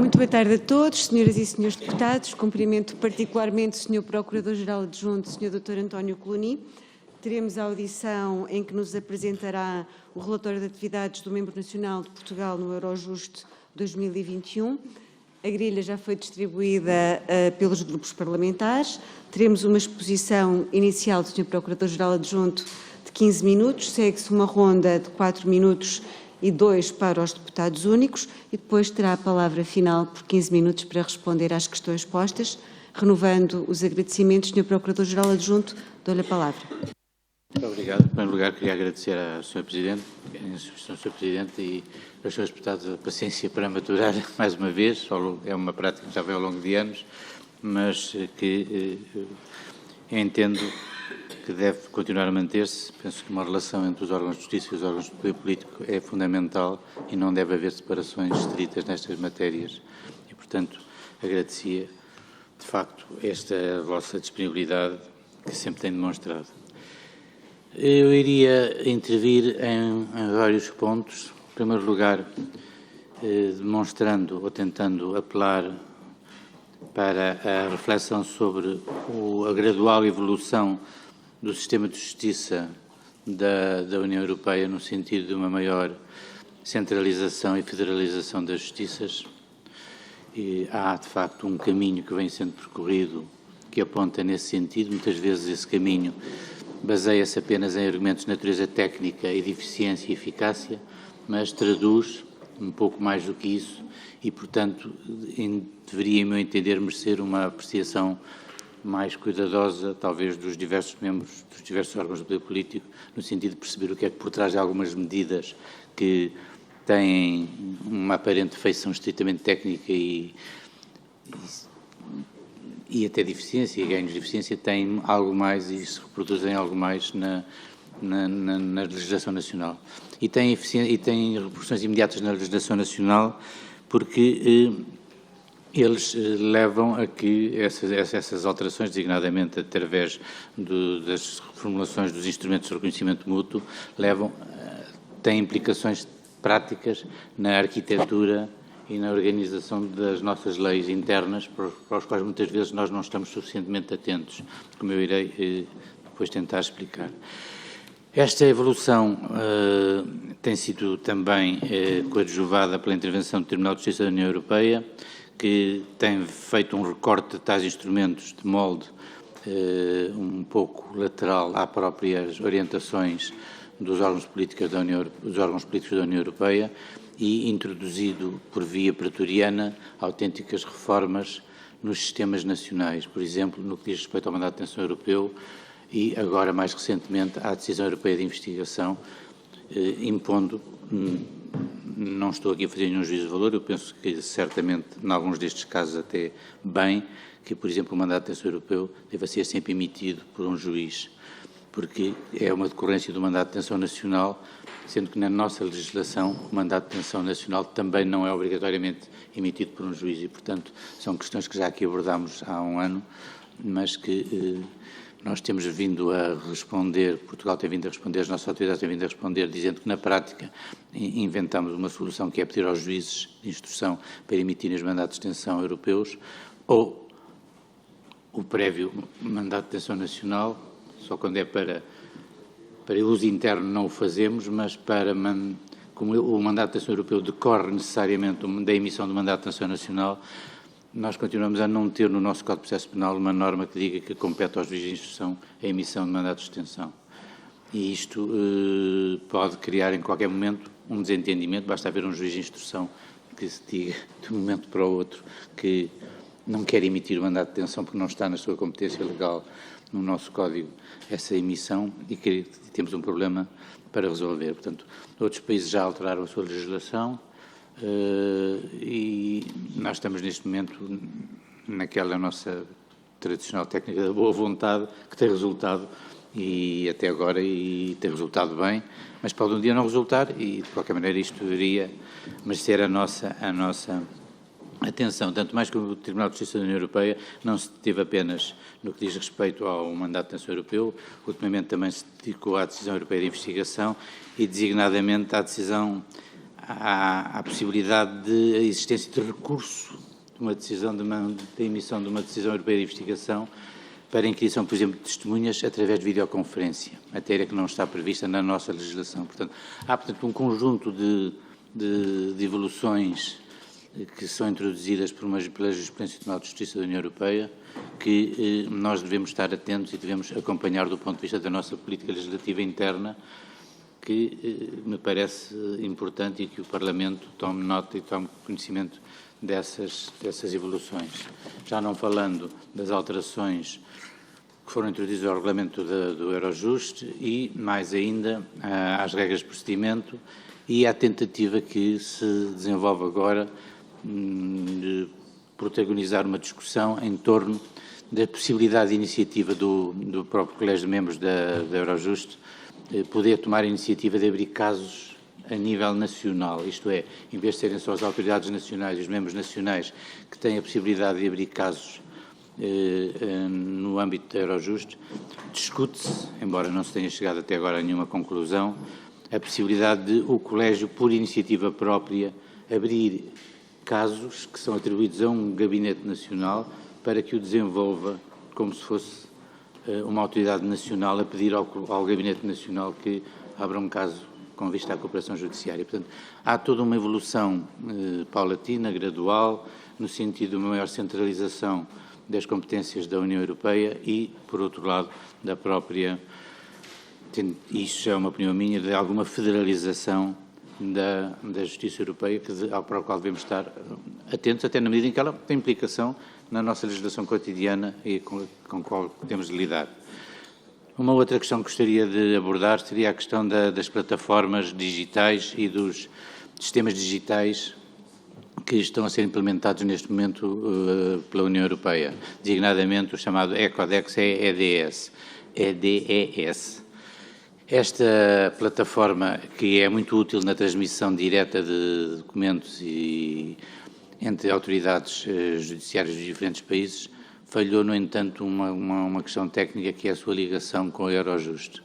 Muito boa tarde a todos, senhoras e senhores deputados. Cumprimento particularmente o Sr. Procurador-Geral Adjunto, Sr. Dr. António Coluni. Teremos a audição em que nos apresentará o relatório de atividades do Membro Nacional de Portugal no Eurojust 2021. A grelha já foi distribuída pelos grupos parlamentares. Teremos uma exposição inicial do Sr. Procurador-Geral Adjunto de 15 minutos, segue-se uma ronda de 4 minutos e 2 para os deputados únicos e depois terá a palavra final por 15 minutos para responder às questões postas. Renovando os agradecimentos, Sr. Procurador-Geral Adjunto, dou-lhe a palavra. Muito obrigado. Em primeiro lugar, queria agradecer ao Sr. Presidente, e aos Srs. Deputados a paciência para maturar mais uma vez. É uma prática que já vem ao longo de anos, mas que eu entendo que deve continuar a manter-se. Penso que uma relação entre os órgãos de justiça e os órgãos de poder político é fundamental e não deve haver separações estritas nestas matérias. E, portanto, agradecia, de facto, esta vossa disponibilidade que sempre tem demonstrado. Eu iria intervir em vários pontos. Em primeiro lugar, demonstrando ou tentando apelar para a reflexão sobre a gradual evolução do sistema de justiça da União Europeia no sentido de uma maior centralização e federalização das justiças. E há, de facto, um caminho que vem sendo percorrido que aponta nesse sentido. Muitas vezes esse caminho baseia-se apenas em argumentos de natureza técnica e de eficiência e eficácia, mas traduz um pouco mais do que isso e, portanto, deveria, em meu entender, merecer uma apreciação mais cuidadosa, talvez, dos diversos membros, dos diversos órgãos do poder político, no sentido de perceber o que é que por trás de algumas medidas que têm uma aparente feição estritamente técnica e até de eficiência, e ganhos de eficiência, têm algo mais e se reproduzem algo mais na legislação nacional. E têm repercussões imediatas na legislação nacional porque eles levam a que essas alterações, designadamente através das reformulações dos instrumentos de reconhecimento mútuo, têm implicações práticas na arquitetura e na organização das nossas leis internas, para os quais muitas vezes nós não estamos suficientemente atentos, como eu irei depois tentar explicar. Esta evolução tem sido também coadjuvada pela intervenção do Tribunal de Justiça da União Europeia, que tem feito um recorte de tais instrumentos de molde um pouco lateral às próprias orientações dos órgãos políticos da União Europeia e introduzido por via pretoriana autênticas reformas nos sistemas nacionais, por exemplo, no que diz respeito ao mandato de detenção europeu e agora, mais recentemente, à decisão europeia de investigação, impondo. Não estou aqui a fazer nenhum juízo de valor, eu penso que certamente, em alguns destes casos até bem, que, por exemplo, o mandato de detenção europeu deva ser sempre emitido por um juiz, porque é uma decorrência do mandato de detenção nacional, sendo que na nossa legislação o mandato de detenção nacional também não é obrigatoriamente emitido por um juiz e, portanto, são questões que já aqui abordámos há um ano, mas que nós temos vindo a responder, Portugal tem vindo a responder, as nossas autoridades têm vindo a responder, dizendo que, na prática, inventamos uma solução que é pedir aos juízes de instrução para emitirem os mandatos de detenção europeus ou o prévio mandato de detenção nacional, só quando é para uso interno não o fazemos, mas como o mandato de detenção europeu decorre necessariamente da emissão do mandato de detenção nacional, nós continuamos a não ter no nosso Código de Processo Penal uma norma que diga que compete aos juízes de instrução a emissão de mandatos de detenção. E isto pode criar em qualquer momento um desentendimento, basta haver um juiz de instrução que se diga de um momento para o outro que não quer emitir o mandato de detenção porque não está na sua competência legal no nosso Código essa emissão e que temos um problema para resolver. Portanto, outros países já alteraram a sua legislação, e nós estamos neste momento naquela nossa tradicional técnica da boa vontade que tem resultado e até agora e tem resultado bem, mas pode um dia não resultar e de qualquer maneira isto iria merecer a nossa atenção, tanto mais que o Tribunal de Justiça da União Europeia não se deteve apenas no que diz respeito ao mandato de detenção europeu, ultimamente também se dedicou à decisão europeia de investigação e designadamente à decisão há possibilidade de existência de recurso de uma decisão de emissão de uma decisão europeia de investigação para a inquisição, por exemplo, de testemunhas através de videoconferência, matéria que não está prevista na nossa legislação. Portanto, há, um conjunto de evoluções que são introduzidas pela Jurisprudência do Tribunal de Justiça da União Europeia que nós devemos estar atentos e devemos acompanhar do ponto de vista da nossa política legislativa interna, que me parece importante e que o Parlamento tome nota e tome conhecimento dessas evoluções. Já não falando das alterações que foram introduzidas ao regulamento do Eurojust e, mais ainda, às regras de procedimento e à tentativa que se desenvolve agora de protagonizar uma discussão em torno da possibilidade de iniciativa do próprio Colégio de Membros da Eurojust poder tomar a iniciativa de abrir casos a nível nacional, isto é, em vez de serem só as autoridades nacionais e os membros nacionais que têm a possibilidade de abrir casos no âmbito da Eurojust, discute-se, embora não se tenha chegado até agora a nenhuma conclusão, a possibilidade de o Colégio, por iniciativa própria, abrir casos que são atribuídos a um gabinete nacional para que o desenvolva como se fosse uma autoridade nacional a pedir ao gabinete nacional que abra um caso com vista à cooperação judiciária. Portanto, há toda uma evolução paulatina, gradual, no sentido de uma maior centralização das competências da União Europeia e, por outro lado, da própria, isso é uma opinião minha, de alguma federalização da Justiça Europeia, para a qual devemos estar atentos, até na medida em que ela tem implicação na nossa legislação cotidiana e com a qual temos de lidar. Uma outra questão que gostaria de abordar seria a questão das plataformas digitais e dos sistemas digitais que estão a ser implementados neste momento pela União Europeia, designadamente o chamado e-Codex EDES. Esta plataforma, que é muito útil na transmissão direta de documentos entre autoridades judiciárias dos diferentes países, falhou, no entanto, uma questão técnica que é a sua ligação com a Eurojust.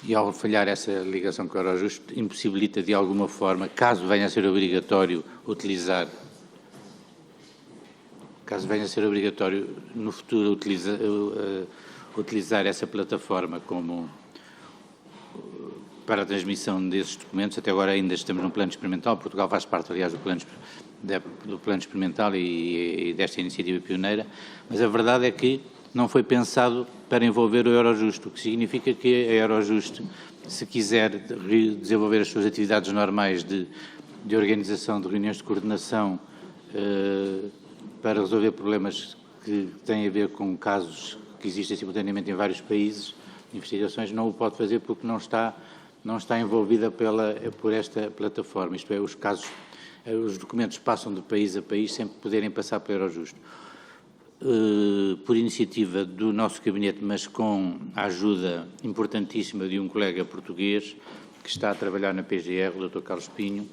E ao falhar essa ligação com a Eurojust, impossibilita de alguma forma, caso venha a ser obrigatório no futuro utilizar essa plataforma para a transmissão desses documentos. Até agora ainda estamos num plano experimental, Portugal faz parte, aliás, do plano experimental e desta iniciativa pioneira, mas a verdade é que não foi pensado para envolver o Eurojust, o que significa que a Eurojust, se quiser desenvolver as suas atividades normais de organização de reuniões de coordenação para resolver problemas que têm a ver com casos que existem simultaneamente em vários países, investigações, não o pode fazer porque não está envolvida por esta plataforma, isto é, os documentos passam de país a país sem poderem passar pela Eurojust. Por iniciativa do nosso gabinete, mas com a ajuda importantíssima de um colega português que está a trabalhar na PGR, o Dr. Carlos Pinho,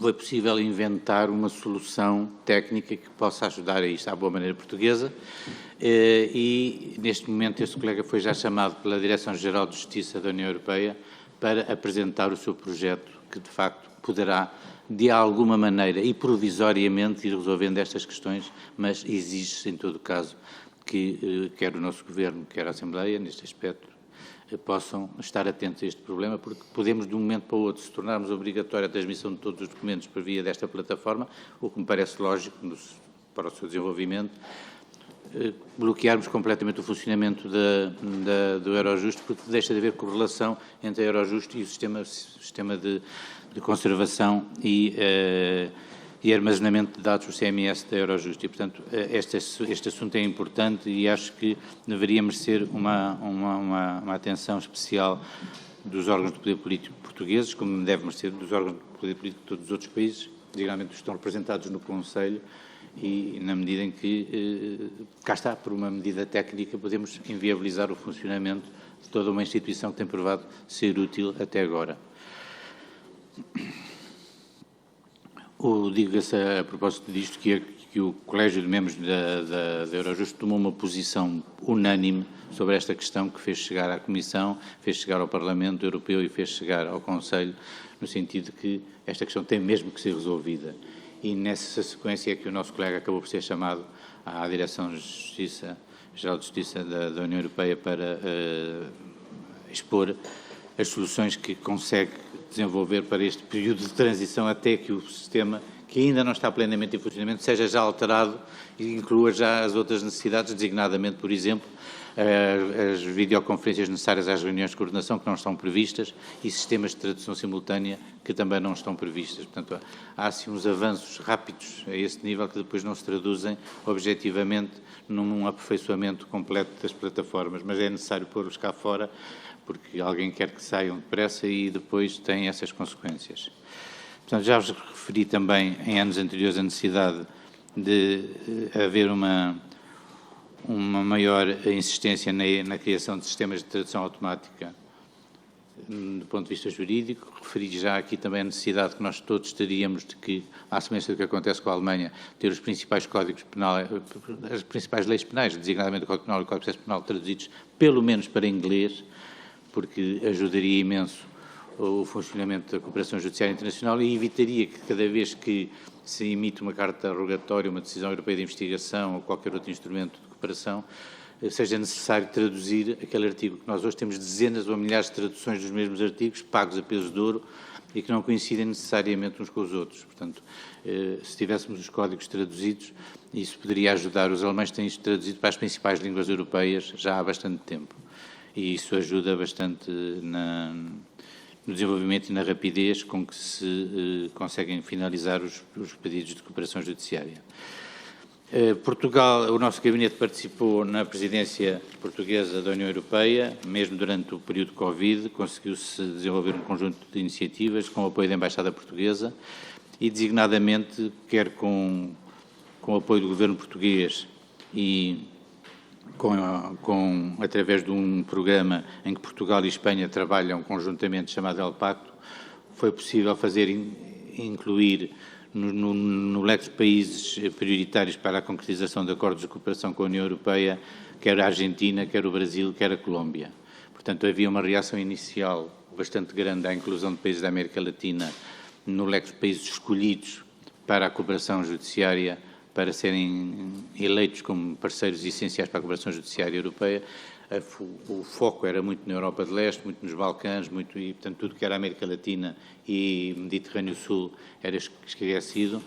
foi possível inventar uma solução técnica que possa ajudar a isto à boa maneira portuguesa e, neste momento, este colega foi já chamado pela Direção-Geral de Justiça da União Europeia para apresentar o seu projeto, que, de facto, poderá, de alguma maneira e provisoriamente, ir resolvendo estas questões, mas exige-se, em todo o caso, que quer o nosso Governo, quer a Assembleia, neste aspecto, possam estar atentos a este problema, porque podemos, de um momento para o outro, se tornarmos obrigatória a transmissão de todos os documentos por via desta plataforma, o que me parece lógico para o seu desenvolvimento, bloquearmos completamente o funcionamento do Eurojust, porque deixa de haver correlação entre a Eurojust e o sistema de conservação e armazenamento de dados, o CMS da Eurojust. E, portanto, este assunto é importante e acho que deveria merecer uma atenção especial dos órgãos de poder político portugueses, como deve merecer dos órgãos de poder político de todos os outros países, geralmente estão representados no Conselho, e na medida em que, cá está, por uma medida técnica, podemos inviabilizar o funcionamento de toda uma instituição que tem provado ser útil até agora. Digo-se a propósito disto que o Colégio de Membros da Eurojust tomou uma posição unânime sobre esta questão, que fez chegar à Comissão, fez chegar ao Parlamento Europeu e fez chegar ao Conselho no sentido de que esta questão tem mesmo que ser resolvida. E nessa sequência é que o nosso colega acabou por ser chamado à Direção Geral de Justiça da União Europeia para expor as soluções que consegue desenvolver para este período de transição até que o sistema, que ainda não está plenamente em funcionamento, seja já alterado e inclua já as outras necessidades, designadamente, por exemplo, as videoconferências necessárias às reuniões de coordenação que não estão previstas e sistemas de tradução simultânea que também não estão previstas. Portanto, há assim uns avanços rápidos a esse nível que depois não se traduzem objetivamente num aperfeiçoamento completo das plataformas, mas é necessário pôr-os cá fora porque alguém quer que saiam depressa e depois tem essas consequências. Portanto, já vos referi também em anos anteriores a necessidade de haver uma maior insistência na criação de sistemas de tradução automática do ponto de vista jurídico. Referi já aqui também a necessidade que nós todos teríamos de que, à semelhança do que acontece com a Alemanha, ter os principais códigos penais, as principais leis penais, designadamente o Código Penal e o Código de Processo Penal, traduzidos pelo menos para inglês, porque ajudaria imenso o funcionamento da cooperação judiciária internacional e evitaria que cada vez que se emite uma carta rogatória, uma decisão europeia de investigação ou qualquer outro instrumento de cooperação, seja necessário traduzir aquele artigo que nós hoje temos dezenas ou milhares de traduções dos mesmos artigos, pagos a peso de ouro e que não coincidem necessariamente uns com os outros. Portanto, se tivéssemos os códigos traduzidos, isso poderia ajudar. Os alemães têm isto traduzido para as principais línguas europeias já há bastante tempo. E isso ajuda bastante no desenvolvimento e na rapidez com que se conseguem finalizar os pedidos de cooperação judiciária. Portugal, o nosso gabinete participou na presidência portuguesa da União Europeia, mesmo durante o período de Covid, conseguiu-se desenvolver um conjunto de iniciativas com o apoio da Embaixada Portuguesa e, designadamente, quer com o apoio do governo português e através de um programa em que Portugal e Espanha trabalham conjuntamente, chamado El Pacto, foi possível incluir no leque de países prioritários para a concretização de acordos de cooperação com a União Europeia, quer a Argentina, quer o Brasil, quer a Colômbia. Portanto, havia uma reação inicial bastante grande à inclusão de países da América Latina no leque de países escolhidos para a cooperação judiciária, para serem eleitos como parceiros essenciais para a cooperação judiciária europeia. O foco era muito na Europa de Leste, muito nos Balcãs, e, portanto, tudo que era América Latina e Mediterrâneo Sul era esquecido.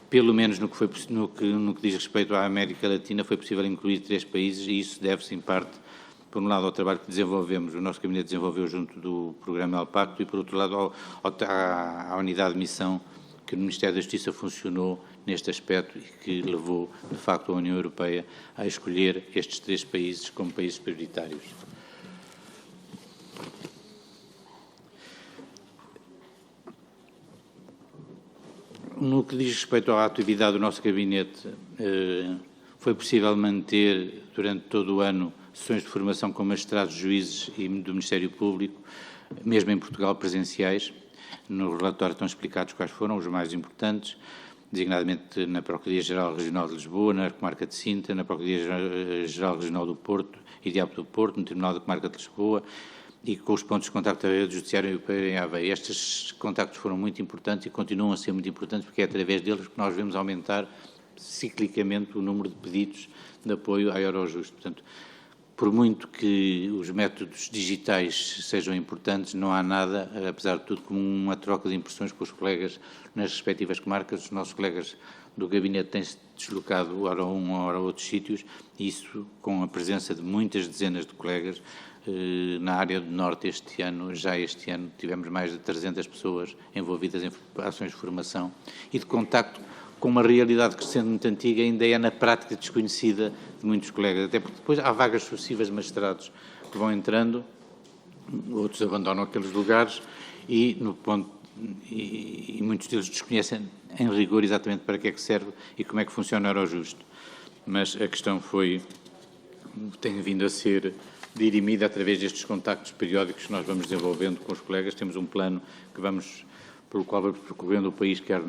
Pelo menos no que diz respeito à América Latina, foi possível incluir 3 países e isso deve-se, em parte, por um lado, ao trabalho que desenvolvemos, o nosso gabinete desenvolveu junto do programa El Pacto, e, por outro lado, à unidade de missão que no Ministério da Justiça funcionou neste aspecto e que levou, de facto, a União Europeia a escolher estes 3 países como países prioritários. No que diz respeito à atividade do nosso gabinete, foi possível manter, durante todo o ano, sessões de formação com magistrados, juízes e do Ministério Público, mesmo em Portugal, presenciais. No relatório estão explicados quais foram os mais importantes, designadamente na Procuradoria-Geral Regional de Lisboa, na Comarca de Sintra, na Procuradoria-Geral Regional do Porto e Diabo do Porto, no Tribunal da Comarca de Lisboa e com os pontos de contacto da Rede Judiciária Europeia em Aveiro. Estes contactos foram muito importantes e continuam a ser muito importantes porque é através deles que nós vemos aumentar ciclicamente o número de pedidos de apoio à Eurojust. Portanto, por muito que os métodos digitais sejam importantes, não há nada, apesar de tudo, como uma troca de impressões com os colegas nas respectivas comarcas. Os nossos colegas do gabinete têm-se deslocado ora a um, ora a outros sítios, e isso com a presença de muitas dezenas de colegas. Na área do Norte este ano tivemos mais de 300 pessoas envolvidas em ações de formação e de contacto com uma realidade que, sendo muito antiga, ainda é na prática desconhecida de muitos colegas, até porque depois há vagas sucessivas de magistrados que vão entrando, outros abandonam aqueles lugares e muitos deles desconhecem em rigor exatamente para que é que serve e como é que funciona o Eurojust. Mas a questão tem vindo a ser dirimida através destes contactos periódicos que nós vamos desenvolvendo com os colegas. Temos um plano pelo qual vamos percorrendo o país, quer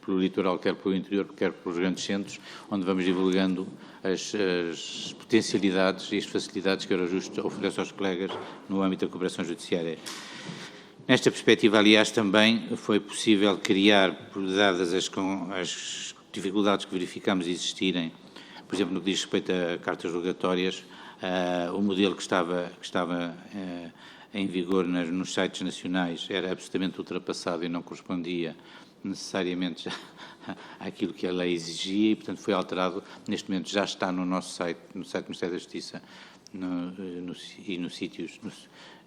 pelo litoral, quer pelo interior, quer pelos grandes centros, onde vamos divulgando as potencialidades e as facilidades que a Eurojust oferece aos colegas no âmbito da cooperação judiciária. Nesta perspectiva, aliás, também foi possível criar, dadas as dificuldades que verificamos existirem, por exemplo, no que diz respeito a cartas rogatórias, o modelo que estava em vigor nos sites nacionais era absolutamente ultrapassado e não correspondia necessariamente àquilo que a lei exigia e, portanto, foi alterado. Neste momento já está no nosso site, no site do Ministério da Justiça e nos sítios,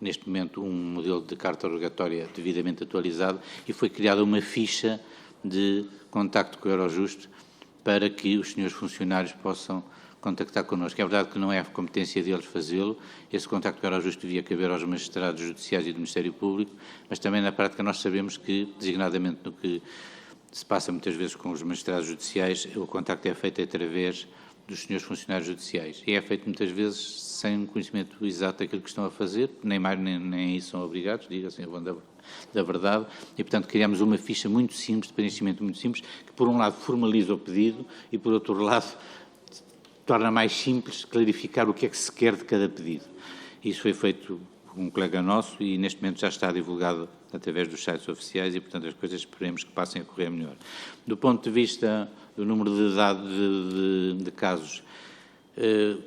neste momento, um modelo de carta rogatória devidamente atualizado e foi criada uma ficha de contacto com o Eurojust para que os senhores funcionários possam contactar connosco. É verdade que não é competência deles fazê-lo, esse contacto com o Eurojust devia caber aos magistrados judiciais e do Ministério Público, mas também na prática nós sabemos que, designadamente no que se passa muitas vezes com os magistrados judiciais, o contacto é feito através dos senhores funcionários judiciais e é feito muitas vezes sem um conhecimento exato daquilo que estão a fazer, nem mais nem isso são obrigados, diga-se em bom da verdade, e portanto criamos uma ficha muito simples, de preenchimento muito simples, que por um lado formaliza o pedido e por outro lado torna mais simples clarificar o que é que se quer de cada pedido. Isso foi feito por um colega nosso e neste momento já está divulgado através dos sites oficiais e, portanto, as coisas esperemos que passem a correr melhor. Do ponto de vista do número de casos,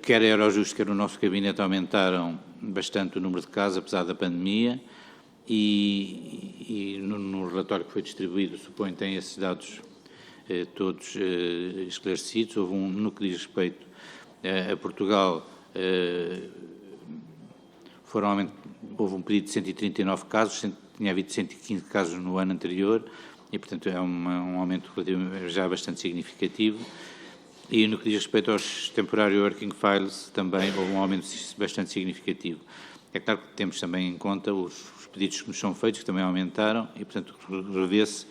quer a Eurojust, quer o nosso gabinete aumentaram bastante o número de casos, apesar da pandemia, e no relatório que foi distribuído, suponho que tem esses dados todos esclarecidos. Houve no que diz respeito a Portugal, houve um pedido de 139 casos, tinha havido 115 casos no ano anterior, e, portanto, é um aumento já bastante significativo. E no que diz respeito aos Temporary Working Files, também houve um aumento bastante significativo. É claro que temos também em conta os pedidos que nos são feitos, que também aumentaram, e, portanto, revê-se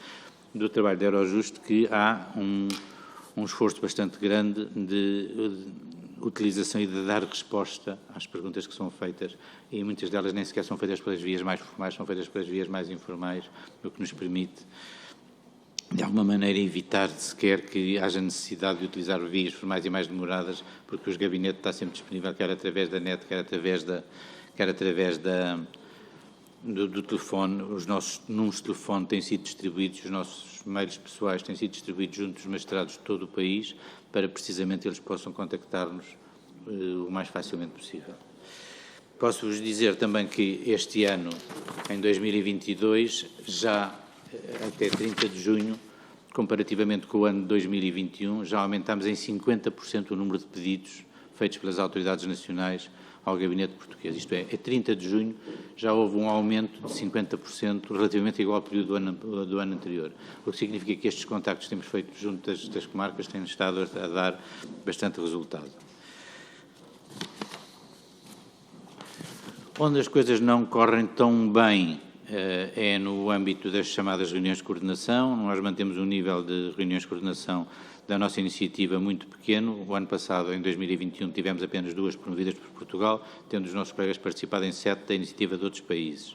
do trabalho da Eurojust que há um esforço bastante grande de utilização e de dar resposta às perguntas que são feitas, e muitas delas nem sequer são feitas pelas vias mais formais, são feitas pelas vias mais informais, o que nos permite, de alguma maneira, evitar sequer que haja necessidade de utilizar vias formais e mais demoradas, porque os gabinetes está sempre disponível, quer através da net, quer através do telefone. Os nossos números de telefone têm sido distribuídos, os nossos meios pessoais têm sido distribuídos junto dos magistrados de todo o país, para precisamente eles possam contactar-nos o mais facilmente possível. Posso-vos dizer também que este ano, em 2022, já até 30 de junho, comparativamente com o ano de 2021, já aumentámos em 50% o número de pedidos feitos pelas autoridades nacionais ao gabinete português. Isto é, a 30 de junho já houve um aumento de 50% relativamente igual ao período do ano anterior, o que significa que estes contactos que temos feito junto das comarcas têm estado a dar bastante resultado. Onde as coisas não correm tão bem é no âmbito das chamadas reuniões de coordenação. Nós mantemos um nível de reuniões de coordenação da nossa iniciativa muito pequeno. O ano passado, em 2021, tivemos apenas 2 promovidas por Portugal, tendo os nossos colegas participado em 7 da iniciativa de outros países.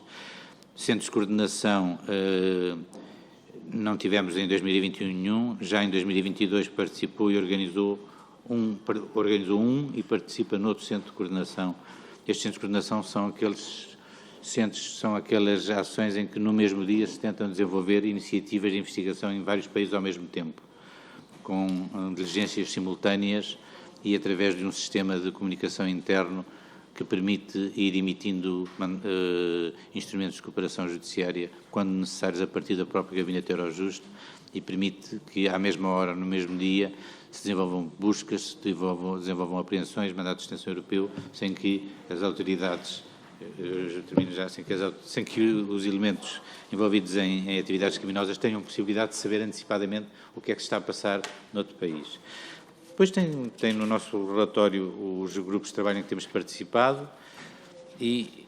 Centros de coordenação não tivemos em 2021 nenhum, já em 2022 participou e organizou um e participa noutro centro de coordenação. Estes centros de coordenação são aquelas ações em que no mesmo dia se tentam desenvolver iniciativas de investigação em vários países ao mesmo tempo, com diligências simultâneas e através de um sistema de comunicação interno que permite ir emitindo instrumentos de cooperação judiciária, quando necessários, a partir da própria Gabinete Eurojust, e permite que, à mesma hora, no mesmo dia, se desenvolvam buscas, se desenvolvam apreensões, mandato de extensão europeu, sem que as autoridades, termino já, sem que os elementos envolvidos em atividades criminosas tenham possibilidade de saber antecipadamente o que é que se está a passar noutro país. Depois tem no nosso relatório os grupos de trabalho em que temos participado e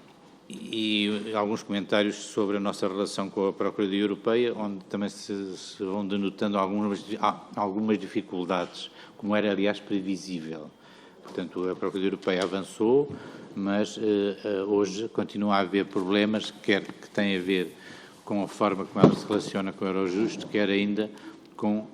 alguns comentários sobre a nossa relação com a Procuradoria Europeia, onde também se vão denotando algumas dificuldades, como era, aliás, previsível. Portanto, a Procuradoria Europeia avançou, mas hoje continua a haver problemas, quer que têm a ver com a forma como ela se relaciona com o Eurojust, quer ainda com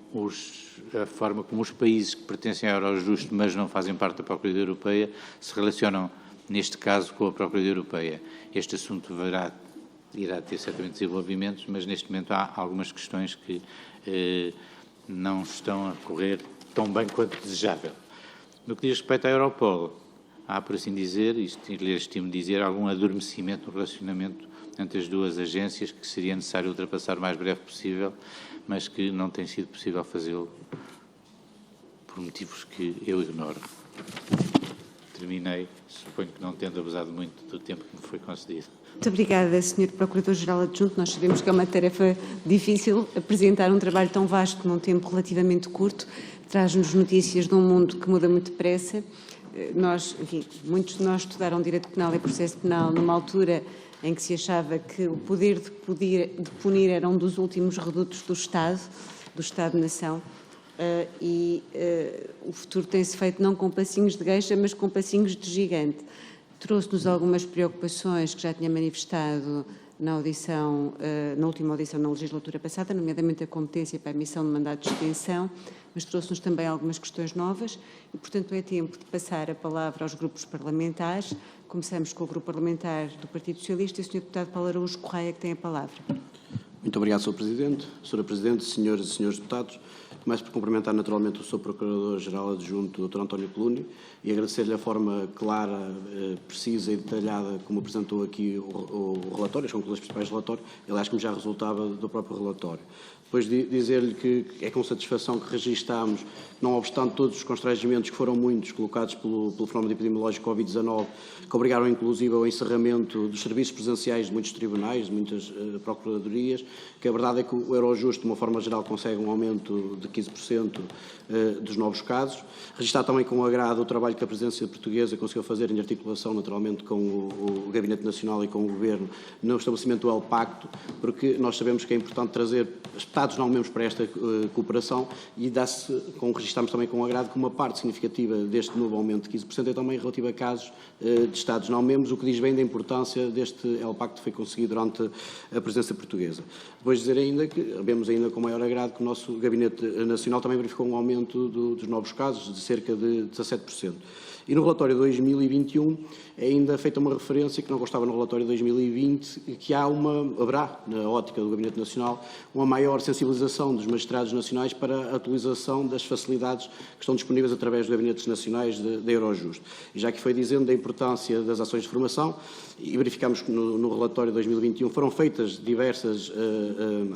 a forma como os países que pertencem ao Eurojust, mas não fazem parte da Procuradoria Europeia, se relacionam, neste caso, com a Procuradoria Europeia. Este assunto deverá irá ter certamente desenvolvimentos, mas neste momento há algumas questões que não estão a correr tão bem quanto desejável. No que diz respeito à Europol, há, por assim dizer, isto estimo dizer, algum adormecimento no relacionamento entre as duas agências que seria necessário ultrapassar o mais breve possível, mas que não tem sido possível fazê-lo por motivos que eu ignoro. Terminei, suponho que não tendo abusado muito do tempo que me foi concedido. Muito obrigada, Sr. Procurador-Geral Adjunto. Nós sabemos que é uma tarefa difícil apresentar um trabalho tão vasto num tempo relativamente curto. Traz-nos notícias de um mundo que muda muito depressa. Muitos de nós estudaram Direito Penal e Processo Penal numa altura em que se achava que o poder de punir era um dos últimos redutos do Estado-nação. O futuro tem-se feito não com passinhos de gueixa, mas com passinhos de gigante. Trouxe-nos algumas preocupações que já tinha manifestado na última audição na legislatura passada, nomeadamente a competência para a emissão de mandatos de detenção, mas trouxe-nos também algumas questões novas e, portanto, é tempo de passar a palavra aos grupos parlamentares. Começamos com o grupo parlamentar do Partido Socialista e o Sr. Deputado Paulo Araújo Correia, que tem a palavra. Muito obrigado, Sr. Presidente. Sra. Presidente, senhoras e senhores deputados, começo por cumprimentar naturalmente o Sr. Procurador-Geral Adjunto, Dr. António Coluni, e agradecer-lhe a forma clara, precisa e detalhada como apresentou aqui o relatório, as conclusões principais do relatório, aliás, como já resultava do próprio relatório. Depois de dizer-lhe que é com satisfação que registámos, não obstante todos os constrangimentos que foram muitos colocados pelo fenómeno epidemiológico Covid-19, que obrigaram inclusive ao encerramento dos serviços presenciais de muitos tribunais, de muitas procuradorias, que a verdade é que o Eurojust, de uma forma geral, consegue um aumento de 15% dos novos casos. Registar também com agrado o trabalho que a presidência portuguesa conseguiu fazer em articulação, naturalmente, com o Gabinete Nacional e com o Governo no estabelecimento do El Pacto, porque nós sabemos que é importante trazer Estados não membros para esta cooperação e registramos também com agrado que uma parte significativa deste novo aumento de 15% é também relativa a casos de Estados não membros, o que diz bem da importância deste El Pacto que foi conseguido durante a presidência portuguesa. Depois dizer ainda que vemos ainda com maior agrado que o nosso Gabinete Nacional também verificou um aumento dos novos casos de cerca de 17%. E no relatório de 2021 é ainda feita uma referência que não constava no relatório de 2020, que haverá, na ótica do Gabinete Nacional, uma maior sensibilização dos magistrados nacionais para a atualização das facilidades que estão disponíveis através dos gabinetes nacionais da Eurojust. E já que foi dizendo da importância das ações de formação, e verificamos que no relatório de 2021 foram feitas diversas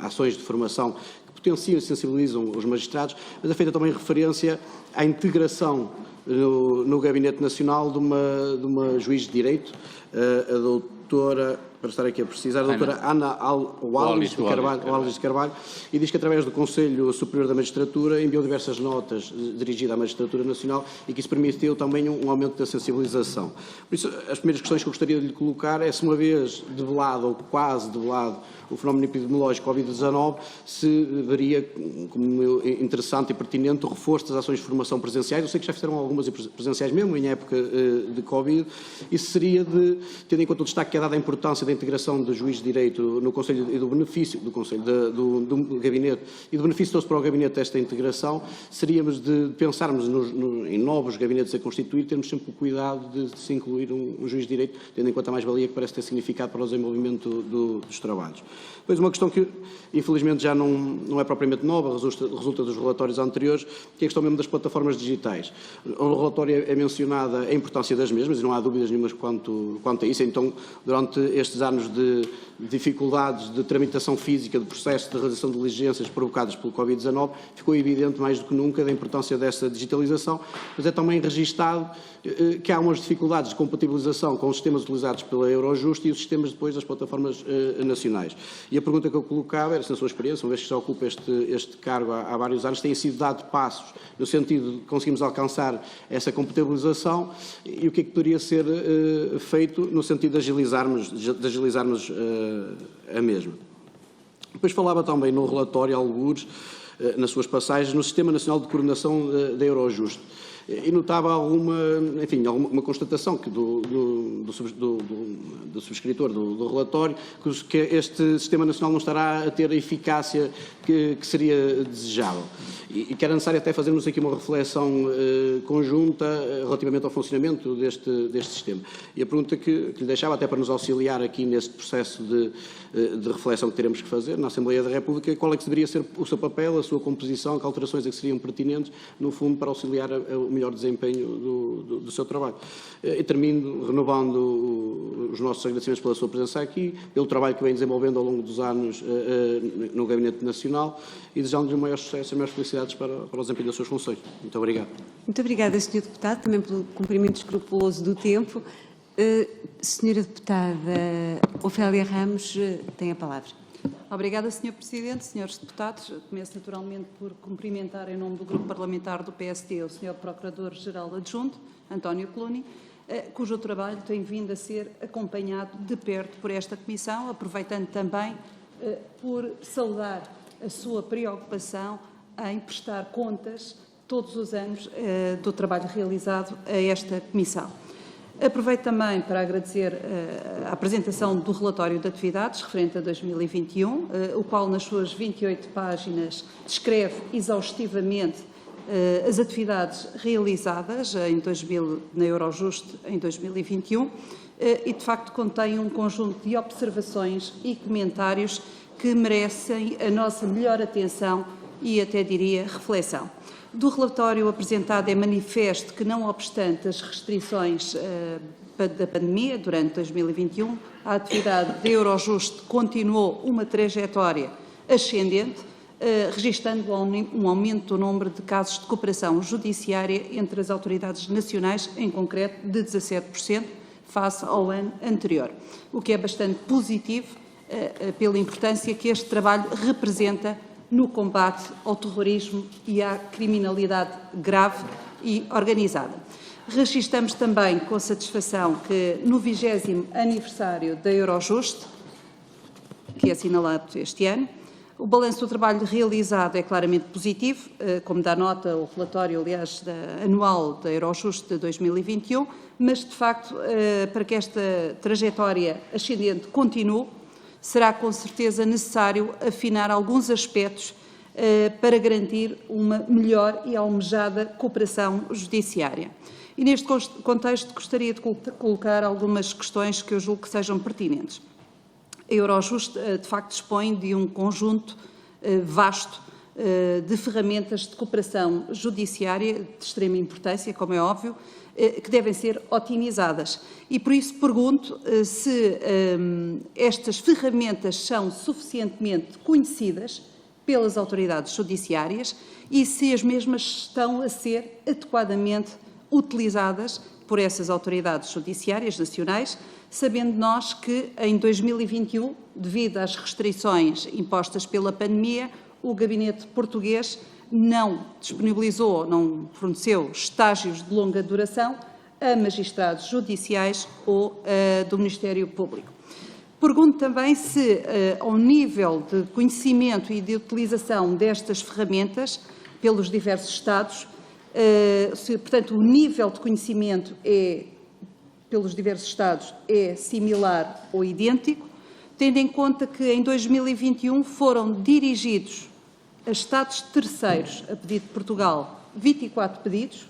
ações de formação que potenciam e sensibilizam os magistrados, mas é feita também referência à integração no Gabinete Nacional de uma juiz de Direito, a doutora, para estar aqui a precisar, a doutora Ana Wallis de Carvalho, e diz que através do Conselho Superior da Magistratura enviou diversas notas dirigidas à Magistratura Nacional e que isso permitiu também um aumento da sensibilização. Por isso, as primeiras questões que eu gostaria de lhe colocar é se, uma vez develado ou quase develado o fenómeno epidemiológico Covid-19, se veria como interessante e pertinente o reforço das ações de formação presenciais. Eu sei que já fizeram algumas presenciais mesmo em época de Covid, e seria tendo em conta o destaque que é dado à importância da integração do juiz de direito no Conselho e do benefício do Conselho, do Gabinete e do benefício todo para o Gabinete desta integração, seríamos de pensarmos em novos gabinetes a constituir, termos sempre o cuidado de se incluir um juiz de direito, tendo em conta a mais-valia que parece ter significado para o desenvolvimento dos trabalhos. Depois, uma questão que, infelizmente, já não é propriamente nova, resulta dos relatórios anteriores, que é a questão mesmo das plataformas digitais. No relatório é mencionada a importância das mesmas, e não há dúvidas nenhumas quanto a isso. Então, durante estes anos de dificuldades de tramitação física do processo de realização de diligências provocadas pelo Covid-19, ficou evidente mais do que nunca da importância dessa digitalização, mas é também registado que há umas dificuldades de compatibilização com os sistemas utilizados pela Eurojust e os sistemas depois das plataformas nacionais. E a pergunta que eu colocava era se, na sua experiência, uma vez que já ocupa este cargo há vários anos, têm sido dado passos no sentido de conseguirmos alcançar essa compatibilização, e o que é que poderia ser feito no sentido de agilizarmos a mesma. Depois falava também no relatório, algures, nas suas passagens, no Sistema Nacional de Coordenação da Eurojust. e notava alguma constatação que do subscritor do relatório, que este Sistema Nacional não estará a ter a eficácia que seria desejável. E que era necessário até fazermos aqui uma reflexão conjunta relativamente ao funcionamento deste sistema. E a pergunta que lhe deixava, até para nos auxiliar aqui neste processo de reflexão que teremos que fazer na Assembleia da República, qual é que deveria ser o seu papel, a sua composição, que alterações é que seriam pertinentes, no fundo, para auxiliar o melhor desempenho do seu trabalho. E termino renovando os nossos agradecimentos pela sua presença aqui, pelo trabalho que vem desenvolvendo ao longo dos anos no Gabinete Nacional e desejando-lhe o maior sucesso e maiores felicidades para o desempenho das suas funções. Muito obrigado. Muito obrigada, Sr. Deputado, também pelo cumprimento escrupuloso do tempo. Senhora Deputada Ofélia Ramos, tem a palavra. Obrigada, Sr. Presidente. Senhores Deputados, começo naturalmente por cumprimentar em nome do Grupo Parlamentar do PSD o Sr. Procurador-Geral Adjunto, António Cluny, cujo trabalho tem vindo a ser acompanhado de perto por esta Comissão, aproveitando também por saudar a sua preocupação em prestar contas todos os anos do trabalho realizado a esta Comissão. Aproveito também para agradecer a apresentação do relatório de atividades referente a 2021, o qual nas suas 28 páginas descreve exaustivamente as atividades realizadas na Eurojust em 2021 e, de facto, contém um conjunto de observações e comentários que merecem a nossa melhor atenção e, até diria, reflexão. Do relatório apresentado é manifesto que, não obstante as restrições da pandemia durante 2021, a atividade da Eurojust continuou uma trajetória ascendente, registando um aumento do número de casos de cooperação judiciária entre as autoridades nacionais, em concreto de 17%, face ao ano anterior, o que é bastante positivo pela importância que este trabalho representa no combate ao terrorismo e à criminalidade grave e organizada. Registramos também com satisfação que no 20º aniversário da Eurojust, que é assinalado este ano, o balanço do trabalho realizado é claramente positivo, como dá nota o relatório, aliás, anual da Eurojust de 2021, mas, de facto, para que esta trajetória ascendente continue, será com certeza necessário afinar alguns aspectos para garantir uma melhor e almejada cooperação judiciária. E neste contexto gostaria de colocar algumas questões que eu julgo que sejam pertinentes. A Eurojust, de facto, dispõe de um conjunto vasto de ferramentas de cooperação judiciária de extrema importância, como é óbvio, que devem ser otimizadas. E por isso pergunto se estas ferramentas são suficientemente conhecidas pelas autoridades judiciárias e se as mesmas estão a ser adequadamente utilizadas por essas autoridades judiciárias nacionais, sabendo nós que em 2021, devido às restrições impostas pela pandemia, o gabinete português não disponibilizou, não forneceu estágios de longa duração a magistrados judiciais ou do Ministério Público. Pergunto também se, ao nível de conhecimento e de utilização destas ferramentas pelos diversos Estados, se, portanto, o nível de conhecimento pelos diversos Estados é similar ou idêntico, tendo em conta que em 2021 foram dirigidos a Estados terceiros, a pedido de Portugal, 24 pedidos,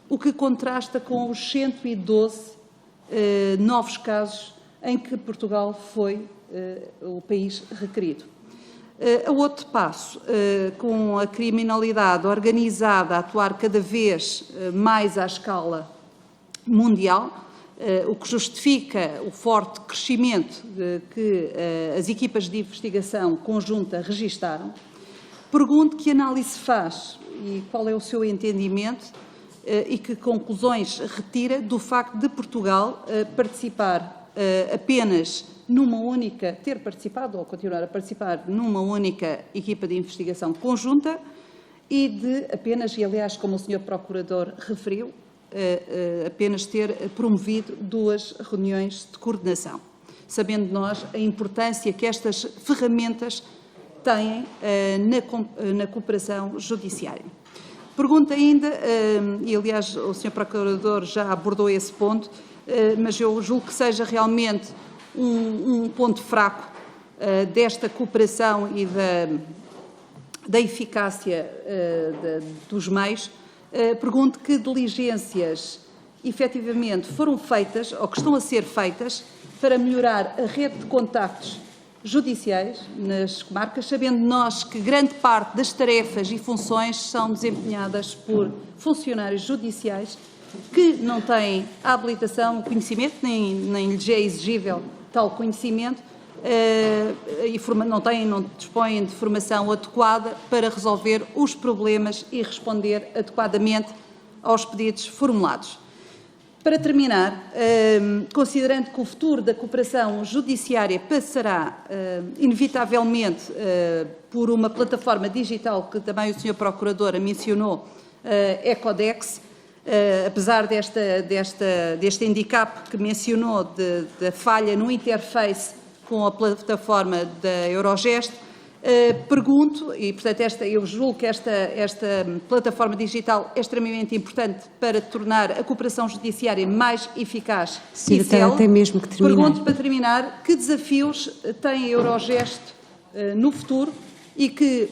o que contrasta com os 112 novos casos em que Portugal foi o país requerido. A outro passo, com a criminalidade organizada a atuar cada vez mais à escala mundial, o que justifica o forte crescimento que as equipas de investigação conjunta registaram, pergunto que análise faz e qual é o seu entendimento e que conclusões retira do facto de Portugal participar apenas ter participado ou continuar a participar numa única equipa de investigação conjunta e de apenas, e aliás, como o Sr. Procurador referiu, apenas ter promovido 2 reuniões de coordenação, sabendo nós a importância que estas ferramentas têm na cooperação judiciária. Pergunto ainda, e aliás o Sr. Procurador já abordou esse ponto, mas eu julgo que seja realmente um ponto fraco desta cooperação e da eficácia dos meios. Pergunto que diligências efetivamente foram feitas ou que estão a ser feitas para melhorar a rede de contactos judiciais nas comarcas, sabendo nós que grande parte das tarefas e funções são desempenhadas por funcionários judiciais que não têm a habilitação, o conhecimento, nem lhes é exigível tal conhecimento, não dispõem de formação adequada para resolver os problemas e responder adequadamente aos pedidos formulados. Para terminar, considerando que o futuro da cooperação judiciária passará, inevitavelmente, por uma plataforma digital que também o Sr. Procurador mencionou, Ecodex, apesar deste handicap que mencionou da falha no interface com a plataforma da Eurogest, pergunto, e portanto eu julgo que esta plataforma digital é extremamente importante para tornar a cooperação judiciária mais eficaz e célere. Tem mesmo que terminar. Pergunto, para terminar, que desafios tem a Eurogest no futuro e que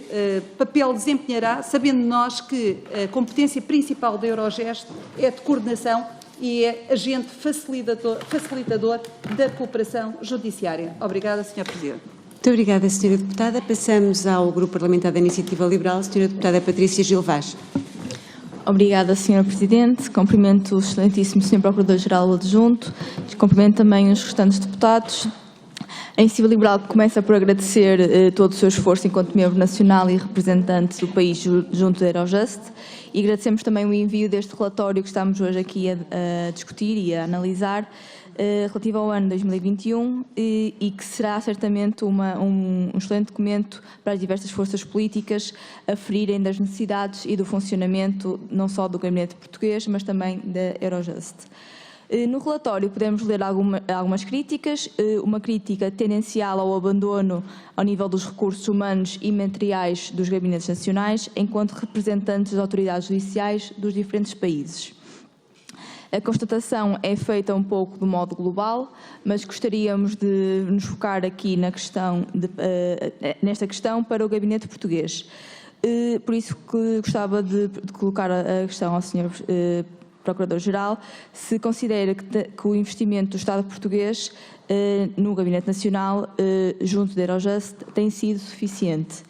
papel desempenhará, sabendo nós que a competência principal da Eurogest é de coordenação e é agente facilitador da cooperação judiciária. Obrigada, Sr. Presidente. Muito obrigada, Sra. Deputada. Passamos ao Grupo Parlamentar da Iniciativa Liberal, Sra. Deputada Patrícia Gil Vaz. Obrigada, Sra. Presidente. Cumprimento o excelentíssimo Sr. Procurador-Geral Adjunto e cumprimento também os restantes deputados. A Iniciativa Liberal começa por agradecer todo o seu esforço enquanto membro nacional e representante do país junto da Eurojust e agradecemos também o envio deste relatório que estamos hoje aqui a discutir e a analisar, relativo ao ano 2021 e que será certamente um excelente documento para as diversas forças políticas aferirem das necessidades e do funcionamento não só do gabinete português, mas também da Eurojust. No relatório podemos ler algumas críticas, uma crítica tendencial ao abandono ao nível dos recursos humanos e materiais dos gabinetes nacionais, enquanto representantes das autoridades judiciais dos diferentes países. A constatação é feita um pouco do modo global, mas gostaríamos de nos focar aqui nesta questão para o gabinete português. Por isso que gostava de colocar a questão ao Sr. Procurador-Geral, se considera que o investimento do Estado português no Gabinete Nacional, junto da Eurojust, tem sido suficiente.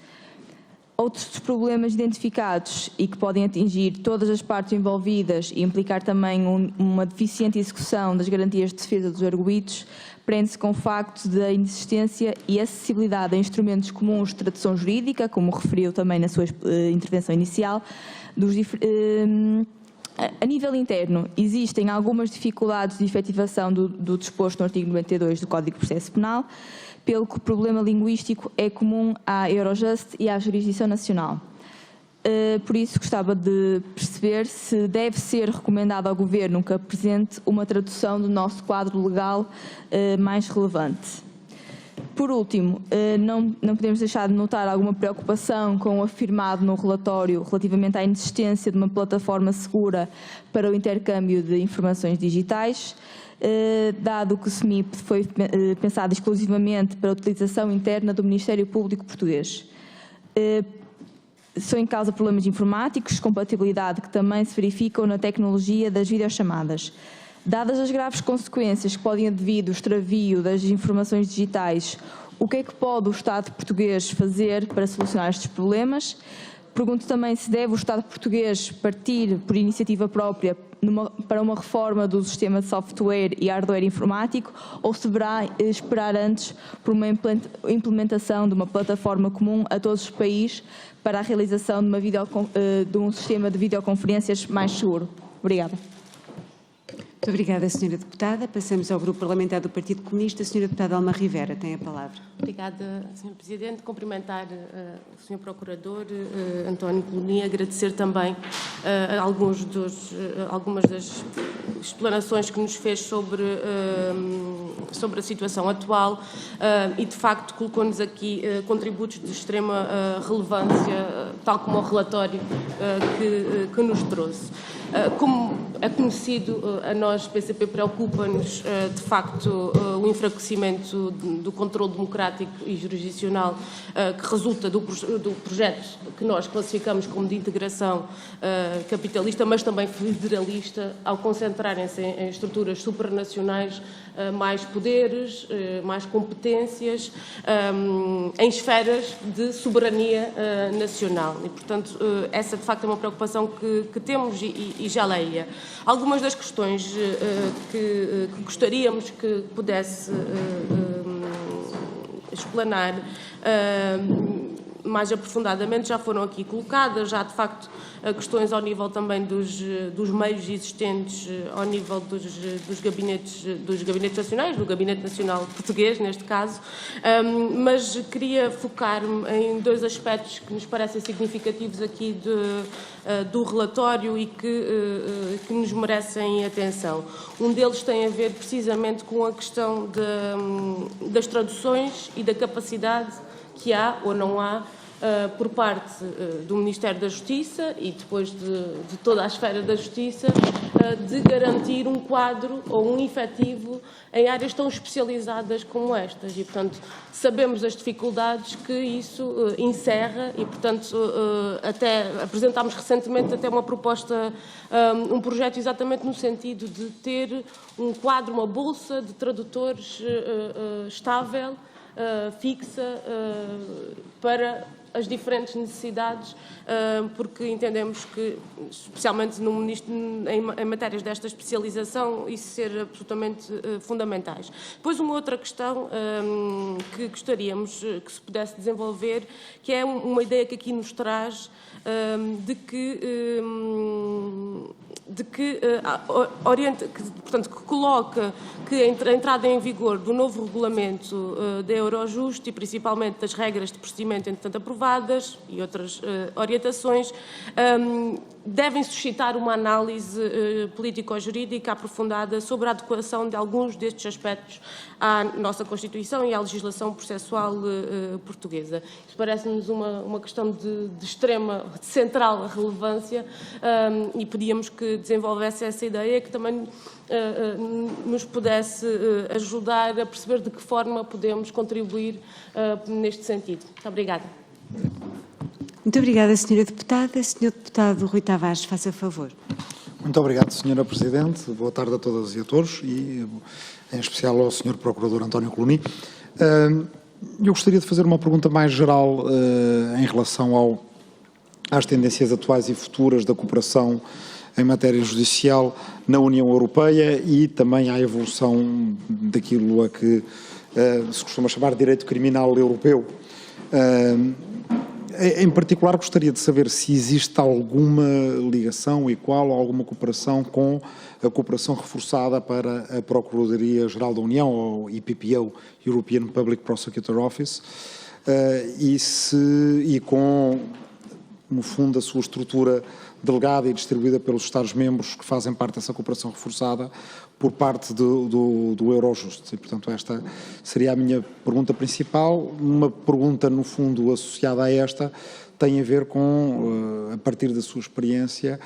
Outros dos problemas identificados e que podem atingir todas as partes envolvidas e implicar também uma deficiente execução das garantias de defesa dos arguidos, prende-se com o facto da inexistência e acessibilidade a instrumentos comuns de tradução jurídica, como referiu também na sua intervenção inicial. A nível interno, existem algumas dificuldades de efetivação do disposto no artigo 92 do Código de Processo Penal, pelo que o problema linguístico é comum à Eurojust e à jurisdição nacional. Por isso, gostava de perceber se deve ser recomendado ao Governo que apresente uma tradução do nosso quadro legal mais relevante. Por último, não podemos deixar de notar alguma preocupação com o afirmado no relatório relativamente à inexistência de uma plataforma segura para o intercâmbio de informações digitais, dado que o SMIP foi pensado exclusivamente para a utilização interna do Ministério Público Português. São em causa problemas informáticos, compatibilidade que também se verificam na tecnologia das videochamadas. Dadas as graves consequências que podem advir do extravio das informações digitais, o que é que pode o Estado português fazer para solucionar estes problemas? Pergunto também se deve o Estado português partir por iniciativa própria para uma reforma do sistema de software e hardware informático ou se deverá esperar antes por uma implementação de uma plataforma comum a todos os países para a realização de um sistema de videoconferências mais seguro? Obrigada. Muito obrigada, Sra. Deputada. Passamos ao Grupo Parlamentar do Partido Comunista. A Sra. Deputada Alma Rivera tem a palavra. Obrigada, Sr. Presidente. Cumprimentar o Sr. Procurador António Coluni, agradecer também algumas das explanações que nos fez sobre a situação atual e, de facto, colocou-nos aqui contributos de extrema relevância, tal como o relatório que nos trouxe. Como é conhecido, a nós, PCP, preocupa-nos, de facto, o enfraquecimento do controle democrático e jurisdicional que resulta do projeto que nós classificamos como de integração capitalista, mas também federalista, ao concentrarem-se em estruturas supranacionais, mais poderes, mais competências, em esferas de soberania nacional. E, portanto, essa, de facto, é uma preocupação que temos e já leia. Algumas das questões que gostaríamos que pudesse explanar mais aprofundadamente já foram aqui colocadas, já de facto questões ao nível também dos meios existentes, ao nível dos gabinetes nacionais, do Gabinete Nacional Português, neste caso, mas queria focar-me em dois aspectos que nos parecem significativos aqui do relatório e que nos merecem atenção. Um deles tem a ver precisamente com a questão das traduções e da capacidade que há ou não há por parte do Ministério da Justiça e depois de toda a esfera da Justiça de garantir um quadro ou um efetivo em áreas tão especializadas como estas e, portanto, sabemos as dificuldades que isso encerra e, portanto, até apresentámos recentemente até uma proposta, um projeto exatamente no sentido de ter um quadro, uma bolsa de tradutores estável, fixa, para as diferentes necessidades, porque entendemos que, especialmente em matérias desta especialização, isso ser absolutamente fundamentais. Depois, uma outra questão que gostaríamos que se pudesse desenvolver, que é uma ideia que aqui nos traz de que coloca que a entrada em vigor do novo regulamento da Eurojust e principalmente das regras de procedimento entretanto aprovadas e outras orientações devem suscitar uma análise político-jurídica aprofundada sobre a adequação de alguns destes aspectos à nossa Constituição e à legislação processual portuguesa. Isso parece-nos uma questão de extrema, de central relevância e pedíamos que desenvolvesse essa ideia, que também nos pudesse ajudar a perceber de que forma podemos contribuir neste sentido. Muito obrigada. Muito obrigada, Sra. Deputada. Sr. Deputado Rui Tavares, faça favor. Muito obrigado, Sra. Presidente. Boa tarde a todas e a todos e, em especial, ao Sr. Procurador António Coluni. Eu gostaria de fazer uma pergunta mais geral em relação às tendências atuais e futuras da cooperação em matéria judicial na União Europeia e também à evolução daquilo a que se costuma chamar de direito criminal europeu. Em particular, gostaria de saber se existe alguma ligação igual ou alguma cooperação com a cooperação reforçada para a Procuradoria-Geral da União, ou EPPO, European Public Prosecutor Office, e com, no fundo, a sua estrutura delegada e distribuída pelos Estados-membros que fazem parte dessa cooperação reforçada por parte do Eurojust. E, portanto, esta seria a minha pergunta principal. Uma pergunta, no fundo, associada a esta, tem a ver com, a partir da sua experiência,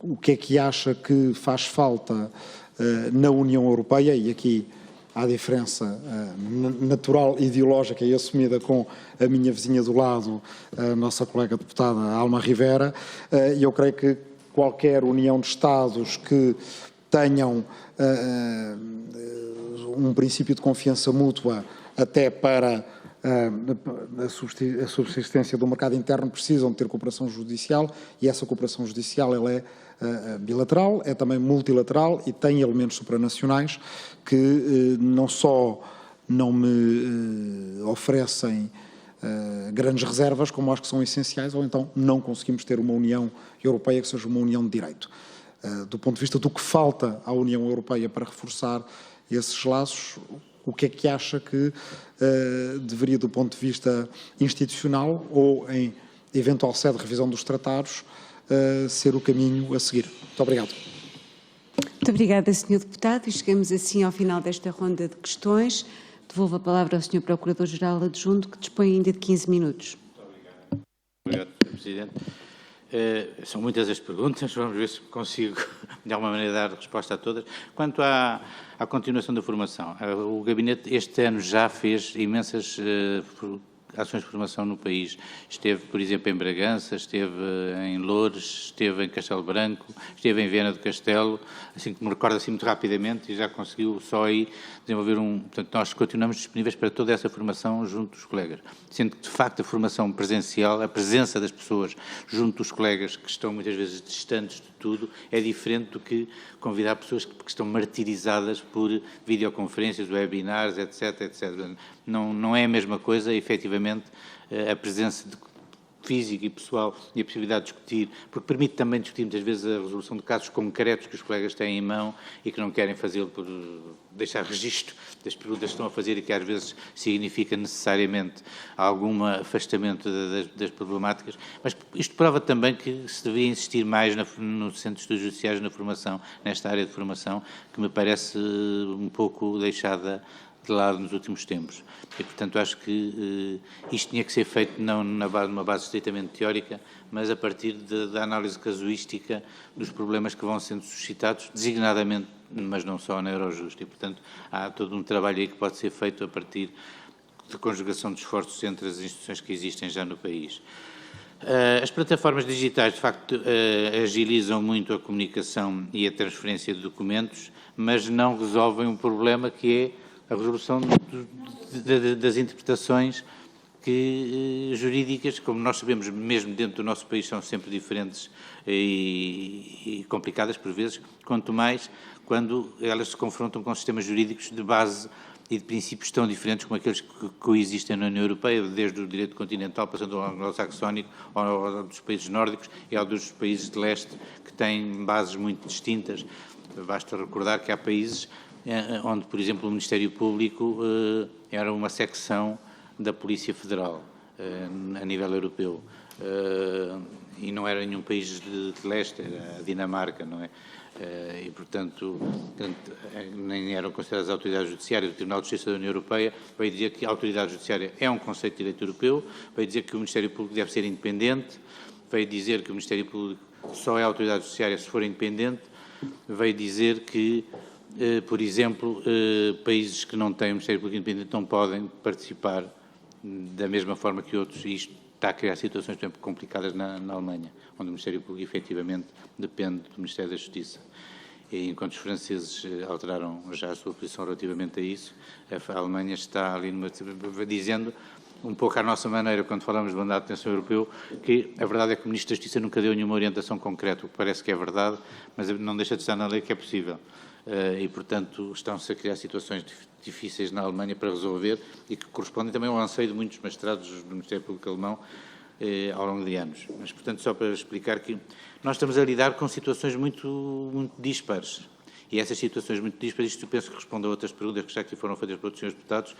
o que é que acha que faz falta na União Europeia, e aqui há diferença natural e ideológica e assumida com a minha vizinha do lado, a nossa colega deputada Alma Rivera, e eu creio que qualquer união de Estados que tenham um princípio de confiança mútua até para a subsistência do mercado interno precisam de ter cooperação judicial, e essa cooperação judicial ela é bilateral, é também multilateral e tem elementos supranacionais que não só não me oferecem grandes reservas, como acho que são essenciais, ou então não conseguimos ter uma União Europeia que seja uma união de direito. Do ponto de vista do que falta à União Europeia para reforçar esses laços, o que é que acha que deveria, do ponto de vista institucional ou em eventual sede de revisão dos tratados, ser o caminho a seguir? Muito obrigado. Muito obrigada, Sr. Deputado. E chegamos assim ao final desta ronda de questões. Devolvo a palavra ao Sr. Procurador-Geral Adjunto, que dispõe ainda de 15 minutos. Obrigado, Sr. Presidente. São muitas as perguntas, vamos ver se consigo, de alguma maneira, dar resposta a todas. Quanto à continuação da formação, o Gabinete este ano já fez imensas ações de formação no país. Esteve, por exemplo, em Bragança, esteve em Loures, esteve em Castelo Branco, esteve em Viana do Castelo, assim que me recordo assim muito rapidamente, e já conseguiu só aí desenvolver Portanto, nós continuamos disponíveis para toda essa formação junto dos colegas, sendo que, de facto, a formação presencial, a presença das pessoas junto dos colegas, que estão muitas vezes distantes de tudo, é diferente do que convidar pessoas que estão martirizadas por videoconferências, webinars, etc, etc. Não é a mesma coisa, efetivamente, a presença física e pessoal e a possibilidade de discutir, porque permite também discutir muitas vezes a resolução de casos concretos que os colegas têm em mão e que não querem fazê-lo por deixar registro das perguntas que estão a fazer e que às vezes significa necessariamente algum afastamento das problemáticas, mas isto prova também que se devia insistir mais no Centro de Estudos Judiciários na formação, nesta área de formação, que me parece um pouco deixada de lado nos últimos tempos. E, portanto, acho que isto tinha que ser feito não numa base estritamente teórica, mas a partir da análise casuística dos problemas que vão sendo suscitados, designadamente, mas não só na Eurojust. E, portanto, há todo um trabalho aí que pode ser feito a partir de conjugação de esforços entre as instituições que existem já no país. As plataformas digitais, de facto, agilizam muito a comunicação e a transferência de documentos, mas não resolvem um problema que é a resolução das interpretações jurídicas, como nós sabemos, mesmo dentro do nosso país, são sempre diferentes e complicadas por vezes, quanto mais quando elas se confrontam com sistemas jurídicos de base e de princípios tão diferentes como aqueles que coexistem na União Europeia, desde o direito continental, passando ao anglo-saxónico, ao dos países nórdicos e ao dos países de leste, que têm bases muito distintas. Basta recordar que há países onde, por exemplo, o Ministério Público era uma secção da Polícia Federal a nível europeu e não era nenhum país de leste, era a Dinamarca, não é? E, portanto, nem eram consideradas autoridades judiciárias. O Tribunal de Justiça da União Europeia veio dizer que a autoridade judiciária é um conceito de direito europeu, veio dizer que o Ministério Público deve ser independente, veio dizer que o Ministério Público só é autoridade judiciária se for independente, veio dizer que por exemplo, países que não têm um Ministério Público independente não podem participar da mesma forma que outros, e isto está a criar situações, por exemplo, complicadas na Alemanha, onde o Ministério Público efetivamente depende do Ministério da Justiça. E enquanto os franceses alteraram já a sua posição relativamente a isso, a Alemanha está ali dizendo, um pouco à nossa maneira, quando falamos do mandato de detenção europeu, que a verdade é que o Ministro da Justiça nunca deu nenhuma orientação concreta, o que parece que é verdade, mas não deixa de estar na lei que é possível. E, portanto, estão-se a criar situações difíceis na Alemanha para resolver e que correspondem também ao anseio de muitos magistrados do Ministério Público Alemão ao longo de anos. Mas, portanto, só para explicar que nós estamos a lidar com situações muito dispares. E essas situações muito dispares, isto eu penso que responde a outras perguntas que já aqui foram feitas por outros senhores deputados,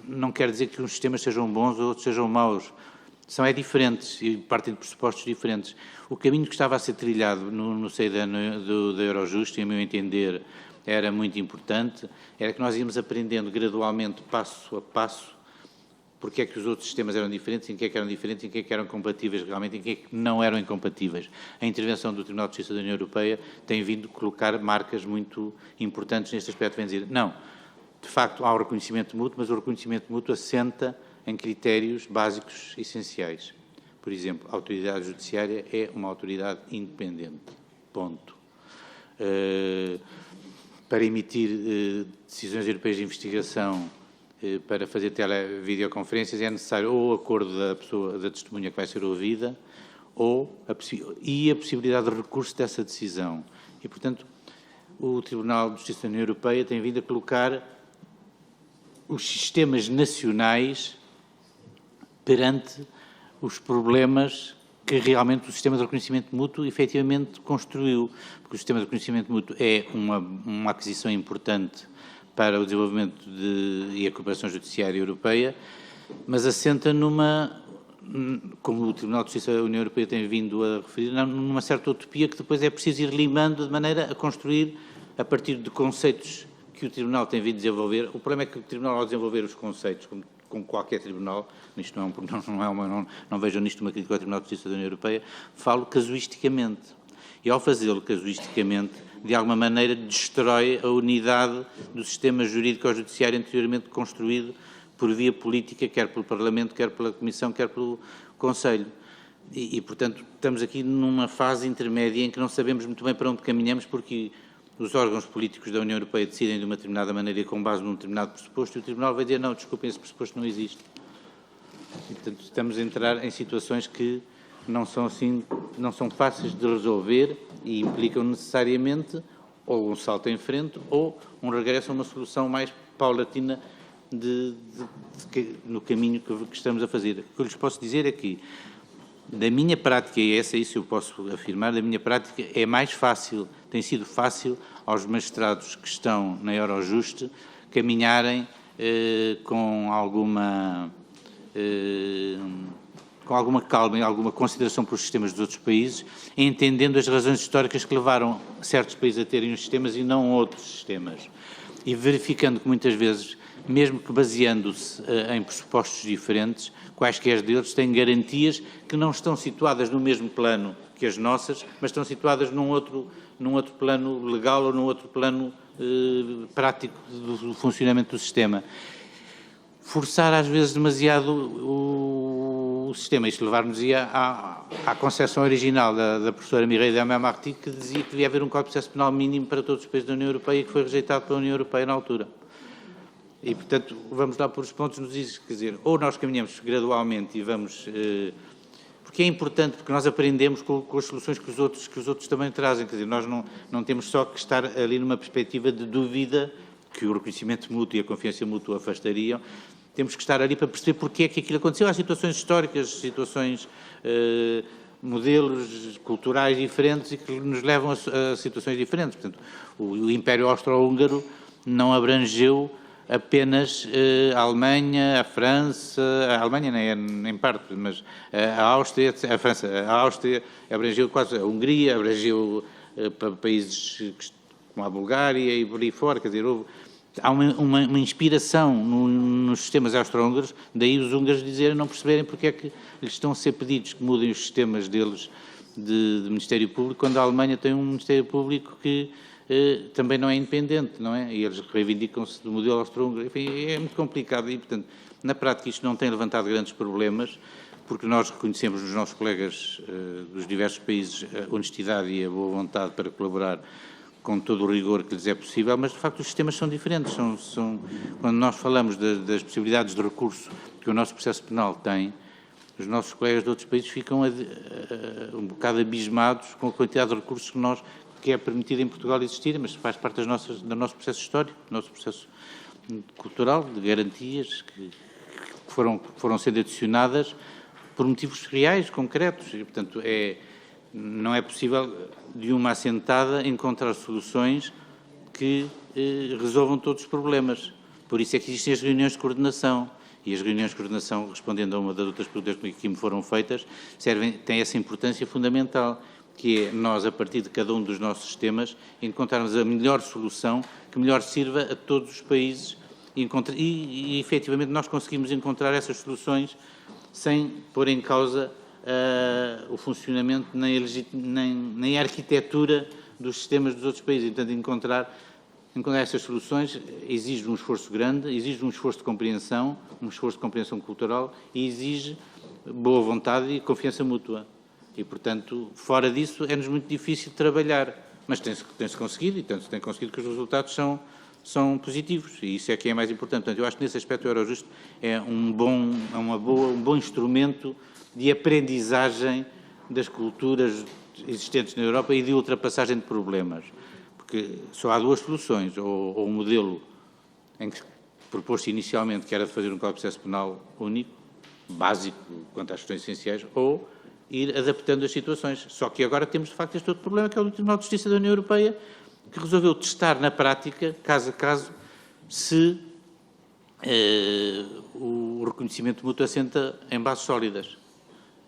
não quer dizer que uns sistemas sejam bons ou outros sejam maus. São diferentes e partem de pressupostos diferentes. O caminho que estava a ser trilhado no seio da Eurojust, em meu entender, era muito importante, era que nós íamos aprendendo gradualmente, passo a passo, porque é que os outros sistemas eram diferentes, em que é que eram diferentes, em que é que eram compatíveis realmente, em que é que não eram incompatíveis. A intervenção do Tribunal de Justiça da União Europeia tem vindo a colocar marcas muito importantes neste aspecto, vem dizer, não, de facto há um reconhecimento mútuo, mas o reconhecimento mútuo assenta em critérios básicos essenciais. Por exemplo, a autoridade judiciária é uma autoridade independente, ponto. Para emitir decisões europeias de investigação, para fazer videoconferências, é necessário ou o acordo da pessoa, da testemunha que vai ser ouvida, ou a possibilidade de recurso dessa decisão. E, portanto, o Tribunal de Justiça da União Europeia tem vindo a colocar os sistemas nacionais perante os problemas que realmente o sistema de reconhecimento mútuo efetivamente construiu, porque o sistema de reconhecimento mútuo é uma aquisição importante para o desenvolvimento e a cooperação judiciária europeia, mas assenta como o Tribunal de Justiça da União Europeia tem vindo a referir, numa certa utopia que depois é preciso ir limando de maneira a construir, a partir de conceitos que o Tribunal tem vindo a desenvolver. O problema é que o Tribunal, ao desenvolver os conceitos, como qualquer Tribunal, isto não vejam nisto uma crítica ao Tribunal de Justiça da União Europeia, falo casuisticamente. E ao fazê-lo casuisticamente, de alguma maneira destrói a unidade do sistema jurídico ou judiciário anteriormente construído por via política, quer pelo Parlamento, quer pela Comissão, quer pelo Conselho. E, portanto, estamos aqui numa fase intermédia em que não sabemos muito bem para onde caminhamos, porque os órgãos políticos da União Europeia decidem de uma determinada maneira com base num determinado pressuposto e o Tribunal vai dizer, não, desculpem, esse pressuposto não existe. E, portanto, estamos a entrar em situações que não são fáceis de resolver e implicam necessariamente ou um salto em frente ou um regresso a uma solução mais paulatina no caminho que estamos a fazer. O que eu lhes posso dizer é que, da minha prática, e isso eu posso afirmar, da minha prática é mais fácil, tem sido fácil aos magistrados que estão na Eurojust caminharem com alguma calma e alguma consideração pelos sistemas dos outros países, entendendo as razões históricas que levaram certos países a terem uns sistemas e não outros sistemas. E verificando que muitas vezes, mesmo que baseando-se em pressupostos diferentes, quaisquer deles têm garantias que não estão situadas no mesmo plano que as nossas, mas estão situadas num outro plano legal ou num outro plano prático do funcionamento do sistema. Forçar às vezes demasiado o sistema, isto levar-nos-ia à concepção original da professora Mireille Delmas-Marty, que dizia que devia haver um Código de Processo Penal mínimo para todos os países da União Europeia e que foi rejeitado pela União Europeia na altura. E, portanto, vamos lá por os pontos nos diz, quer dizer, ou nós caminhamos gradualmente e vamos... porque é importante, porque nós aprendemos com as soluções que os outros também trazem, quer dizer, nós não temos só que estar ali numa perspectiva de dúvida, que o reconhecimento mútuo e a confiança mútua afastariam, temos que estar ali para perceber porque é que aquilo aconteceu. Há situações históricas, situações, modelos culturais diferentes e que nos levam a situações diferentes. Portanto, o Império Austro-Húngaro não abrangeu apenas a Alemanha, a França, a Alemanha nem é em parte, mas a Áustria, a França, a Áustria abrangeu quase a Hungria, abrangeu países como a Bulgária e por aí fora, quer dizer, há uma inspiração nos sistemas austro-húngaros, daí os húngaros dizerem não perceberem porque é que lhes estão a ser pedidos que mudem os sistemas deles de Ministério Público, quando a Alemanha tem um Ministério Público que também não é independente, não é? E eles reivindicam-se do modelo austro-húngaro. Enfim, é muito complicado e, portanto, na prática isto não tem levantado grandes problemas, porque nós reconhecemos nos nossos colegas dos diversos países a honestidade e a boa vontade para colaborar com todo o rigor que lhes é possível, mas de facto os sistemas são diferentes. Quando nós falamos das possibilidades de recurso que o nosso processo penal tem, os nossos colegas de outros países ficam um bocado abismados com a quantidade de recursos que é permitido em Portugal existir, mas faz parte do nosso processo histórico, do nosso processo cultural, de garantias que foram sendo adicionadas por motivos reais, concretos, e portanto não é possível de uma assentada encontrar soluções que resolvam todos os problemas. Por isso é que existem as reuniões de coordenação. E as reuniões de coordenação, respondendo a uma das outras perguntas que aqui me foram feitas, têm essa importância fundamental, que é nós, a partir de cada um dos nossos sistemas, encontrarmos a melhor solução que melhor sirva a todos os países e efetivamente nós conseguimos encontrar essas soluções sem pôr em causa o funcionamento nem a arquitetura dos sistemas dos outros países. Portanto, encontrar essas soluções exige um esforço grande, exige um esforço de compreensão cultural e exige boa vontade e confiança mútua. E, portanto, fora disso, é-nos muito difícil trabalhar. Mas tem-se conseguido, e tanto se tem conseguido que os resultados são positivos, e isso é que é mais importante. Portanto, eu acho que nesse aspecto o Eurojust é um bom instrumento de aprendizagem das culturas existentes na Europa e de ultrapassagem de problemas. Porque só há duas soluções, ou um modelo em que propôs-se inicialmente que era de fazer um Código de Processo Penal único, básico quanto às questões essenciais, ou ir adaptando as situações. Só que agora temos, de facto, este outro problema, que é o do Tribunal de Justiça da União Europeia, que resolveu testar na prática, caso a caso, se o reconhecimento mútuo assenta em bases sólidas.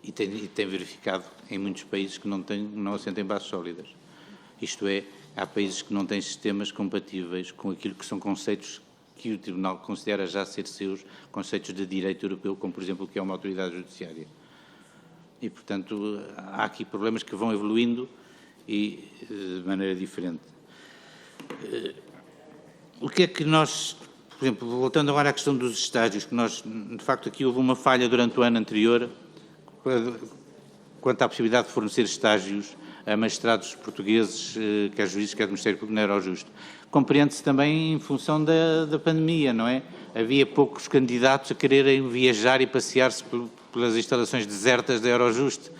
E tem verificado em muitos países que não assenta em bases sólidas. Isto é, há países que não têm sistemas compatíveis com aquilo que são conceitos que o Tribunal considera já ser seus, conceitos de direito europeu, como, por exemplo, o que é uma autoridade judiciária. E, portanto, há aqui problemas que vão evoluindo e de maneira diferente. O que é que nós, por exemplo, voltando agora à questão dos estágios, que nós, de facto, aqui houve uma falha durante o ano anterior, quanto à possibilidade de fornecer estágios a magistrados portugueses, quer juízes, quer do Ministério Público, no Eurojusto. Compreende-se também em função da pandemia, não é? Havia poucos candidatos a quererem viajar e passear-se pelas instalações desertas da Eurojust,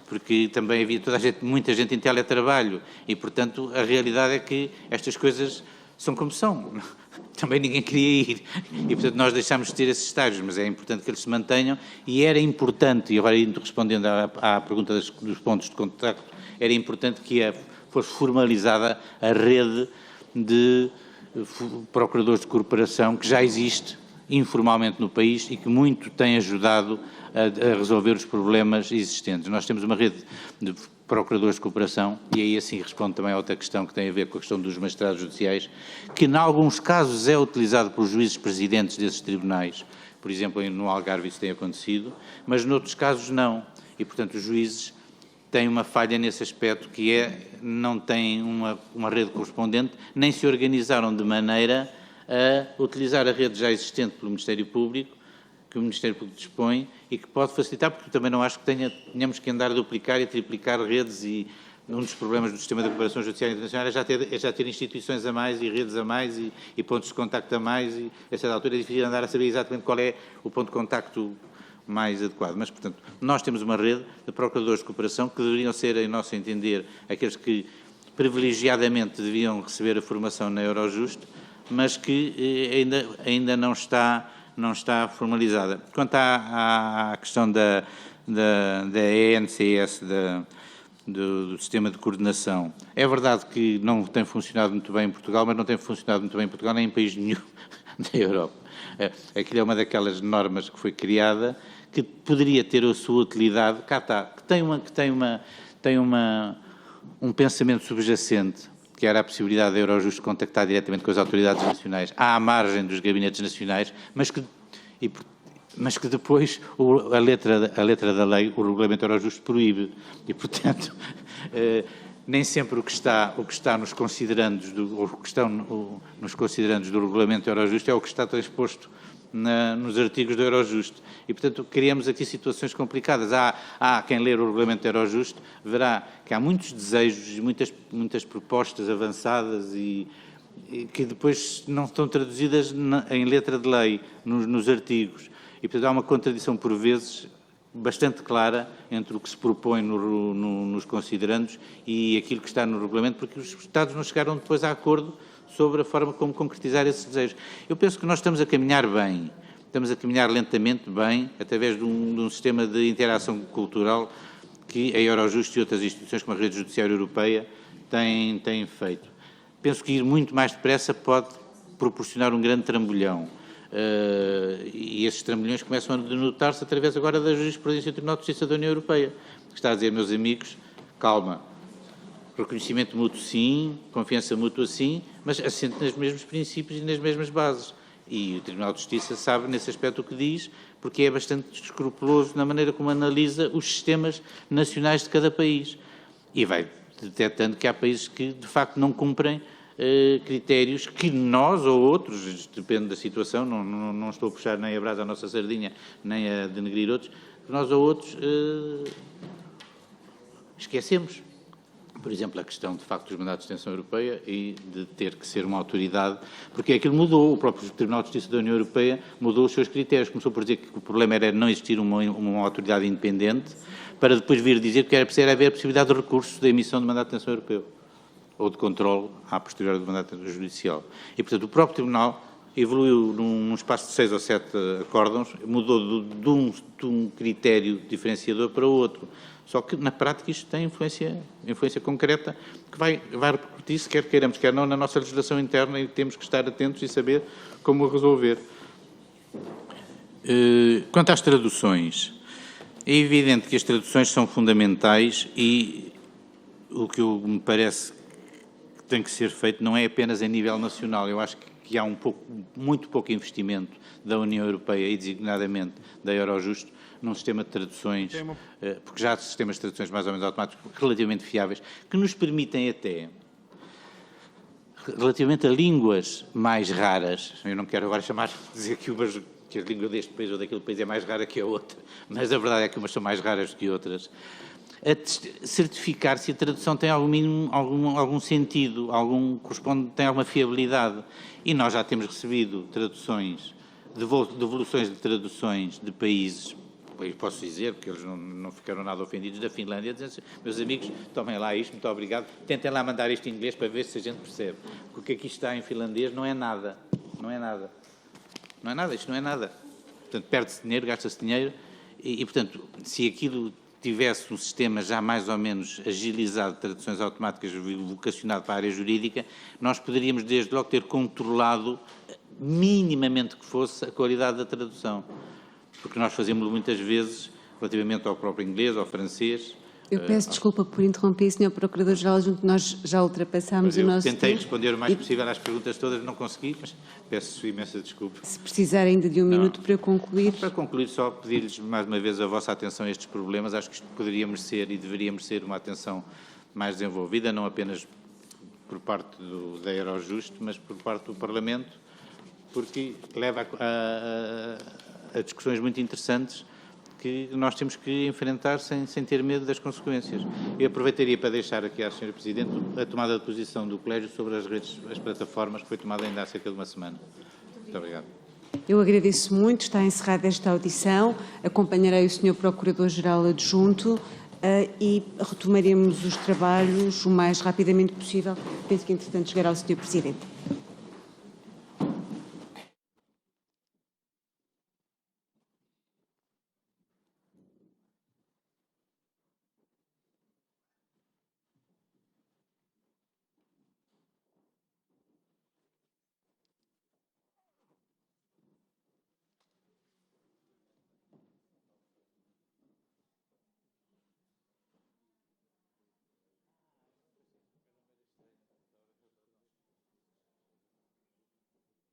porque também havia muita gente em teletrabalho e, portanto, a realidade é que estas coisas são como são. Também ninguém queria ir e, portanto, nós deixámos de ter esses estágios, mas é importante que eles se mantenham e era importante, e agora indo respondendo à pergunta dos pontos de contacto, era importante que fosse formalizada a rede de procuradores de cooperação que já existe informalmente no país e que muito tem ajudado a resolver os problemas existentes. Nós temos uma rede de procuradores de cooperação, e aí assim responde também a outra questão que tem a ver com a questão dos magistrados judiciais, que em alguns casos é utilizado pelos juízes presidentes desses tribunais, por exemplo, no Algarve isso tem acontecido, mas noutros casos não, e portanto os juízes têm uma falha nesse aspecto, que é, não têm uma rede correspondente, nem se organizaram de maneira a utilizar a rede já existente pelo Ministério Público, que o Ministério Público dispõe e que pode facilitar, porque também não acho que tenhamos que andar a duplicar e triplicar redes, e um dos problemas do sistema de cooperação judiciária internacional é já ter instituições a mais e redes a mais e pontos de contacto a mais, e a certa altura é difícil andar a saber exatamente qual é o ponto de contacto mais adequado. Mas, portanto, nós temos uma rede de procuradores de cooperação que deveriam ser, em nosso entender, aqueles que privilegiadamente deviam receber a formação na Eurojust, mas que ainda não está formalizada. Quanto à questão da ENCS, do sistema de coordenação, é verdade que não tem funcionado muito bem em Portugal, mas não tem funcionado muito bem em Portugal nem em país nenhum da Europa. Aquilo é uma daquelas normas que foi criada, que poderia ter a sua utilidade, cá está, que tem um pensamento subjacente, que era a possibilidade da Eurojust contactar diretamente com as autoridades nacionais, à margem dos gabinetes nacionais, mas que depois a letra da lei, o regulamento Eurojust proíbe, e portanto nem sempre o que está nos considerandos nos considerandos do regulamento Eurojust é o que está transposto nos artigos do Eurojust. E, portanto, criamos aqui situações complicadas. Há quem ler o regulamento Eurojust verá que há muitos desejos e muitas propostas avançadas e que depois não estão traduzidas em letra de lei, nos artigos. E, portanto, há uma contradição, por vezes, bastante clara entre o que se propõe nos considerandos e aquilo que está no regulamento, porque os Estados não chegaram depois a acordo sobre a forma como concretizar esses desejos. Eu penso que nós estamos a caminhar bem, estamos a caminhar lentamente bem, através de um sistema de interação cultural que a Eurojust e outras instituições como a Rede Judiciária Europeia têm feito. Penso que ir muito mais depressa pode proporcionar um grande trambolhão. E esses trambolhões começam a denotar-se através agora da jurisprudência do Tribunal de Justiça da União Europeia, que está a dizer, meus amigos, calma, reconhecimento mútuo sim, confiança mútua sim, mas assente nos mesmos princípios e nas mesmas bases. E o Tribunal de Justiça sabe nesse aspecto o que diz, porque é bastante escrupuloso na maneira como analisa os sistemas nacionais de cada país. E vai detectando que há países que, de facto, não cumprem critérios que nós ou outros, depende da situação, não estou a puxar nem a brasa à nossa sardinha, nem a denegrir outros, nós ou outros esquecemos. Por exemplo, a questão, de facto, dos mandatos de extensão europeia e de ter que ser uma autoridade, porque aquilo mudou, o próprio Tribunal de Justiça da União Europeia mudou os seus critérios, começou por dizer que o problema era não existir uma autoridade independente, para depois vir dizer que era preciso haver a possibilidade de recurso da emissão de mandato de extensão europeu, ou de controle à posteriori do mandato judicial. E, portanto, o próprio Tribunal evoluiu num espaço de 6 ou 7 acórdãos, mudou de um critério diferenciador para outro. Só que, na prática, isto tem influência concreta que vai repercutir-se, quer queiramos, quer não, na nossa legislação interna e temos que estar atentos e saber como resolver. Quanto às traduções, é evidente que as traduções são fundamentais e o que me parece que tem que ser feito não é apenas a nível nacional. Eu acho que há muito pouco investimento da União Europeia e, designadamente, da Eurojust, num sistema de traduções, porque já há sistemas de traduções mais ou menos automáticos, relativamente fiáveis, que nos permitem até, relativamente a línguas mais raras, eu não quero agora dizer que a língua deste país ou daquele país é mais rara que a outra, mas a verdade é que umas são mais raras do que outras, a certificar se a tradução tem algum sentido, tem alguma fiabilidade. E nós já temos recebido traduções, devoluções de traduções de países, eu posso dizer, porque eles não ficaram nada ofendidos, da Finlândia, dizendo assim, meus amigos, tomem lá isto, muito obrigado, tentem lá mandar isto em inglês para ver se a gente percebe. Porque o que aqui está em finlandês não é nada, não é nada. Não é nada, isto não é nada. Portanto, perde-se dinheiro, gasta-se dinheiro e, portanto, se aquilo tivesse um sistema já mais ou menos agilizado de traduções automáticas vocacionado para a área jurídica, nós poderíamos desde logo ter controlado minimamente que fosse a qualidade da tradução. Porque nós fazemos muitas vezes, relativamente ao próprio inglês, ao francês. Eu peço desculpa por interromper, Sr. Procurador-Geral Adjunto, nós já ultrapassámos o nosso tempo. Tentei responder o mais possível às perguntas todas, não consegui, mas peço imensa desculpa. Se precisar ainda de um minuto para eu concluir. Para concluir, só pedir-lhes mais uma vez a vossa atenção a estes problemas. Acho que isto poderíamos ser e deveríamos ser uma atenção mais desenvolvida, não apenas por parte da Eurojust, mas por parte do Parlamento, porque leva a discussões muito interessantes que nós temos que enfrentar sem ter medo das consequências. Eu aproveitaria para deixar aqui à Sra. Presidente a tomada de posição do Colégio sobre as plataformas, que foi tomada ainda há cerca de uma semana. Muito obrigado. Eu agradeço muito, está encerrada esta audição, acompanharei o Sr. Procurador-Geral Adjunto e retomaremos os trabalhos o mais rapidamente possível. Penso que, entretanto, chegará ao Sr. Presidente.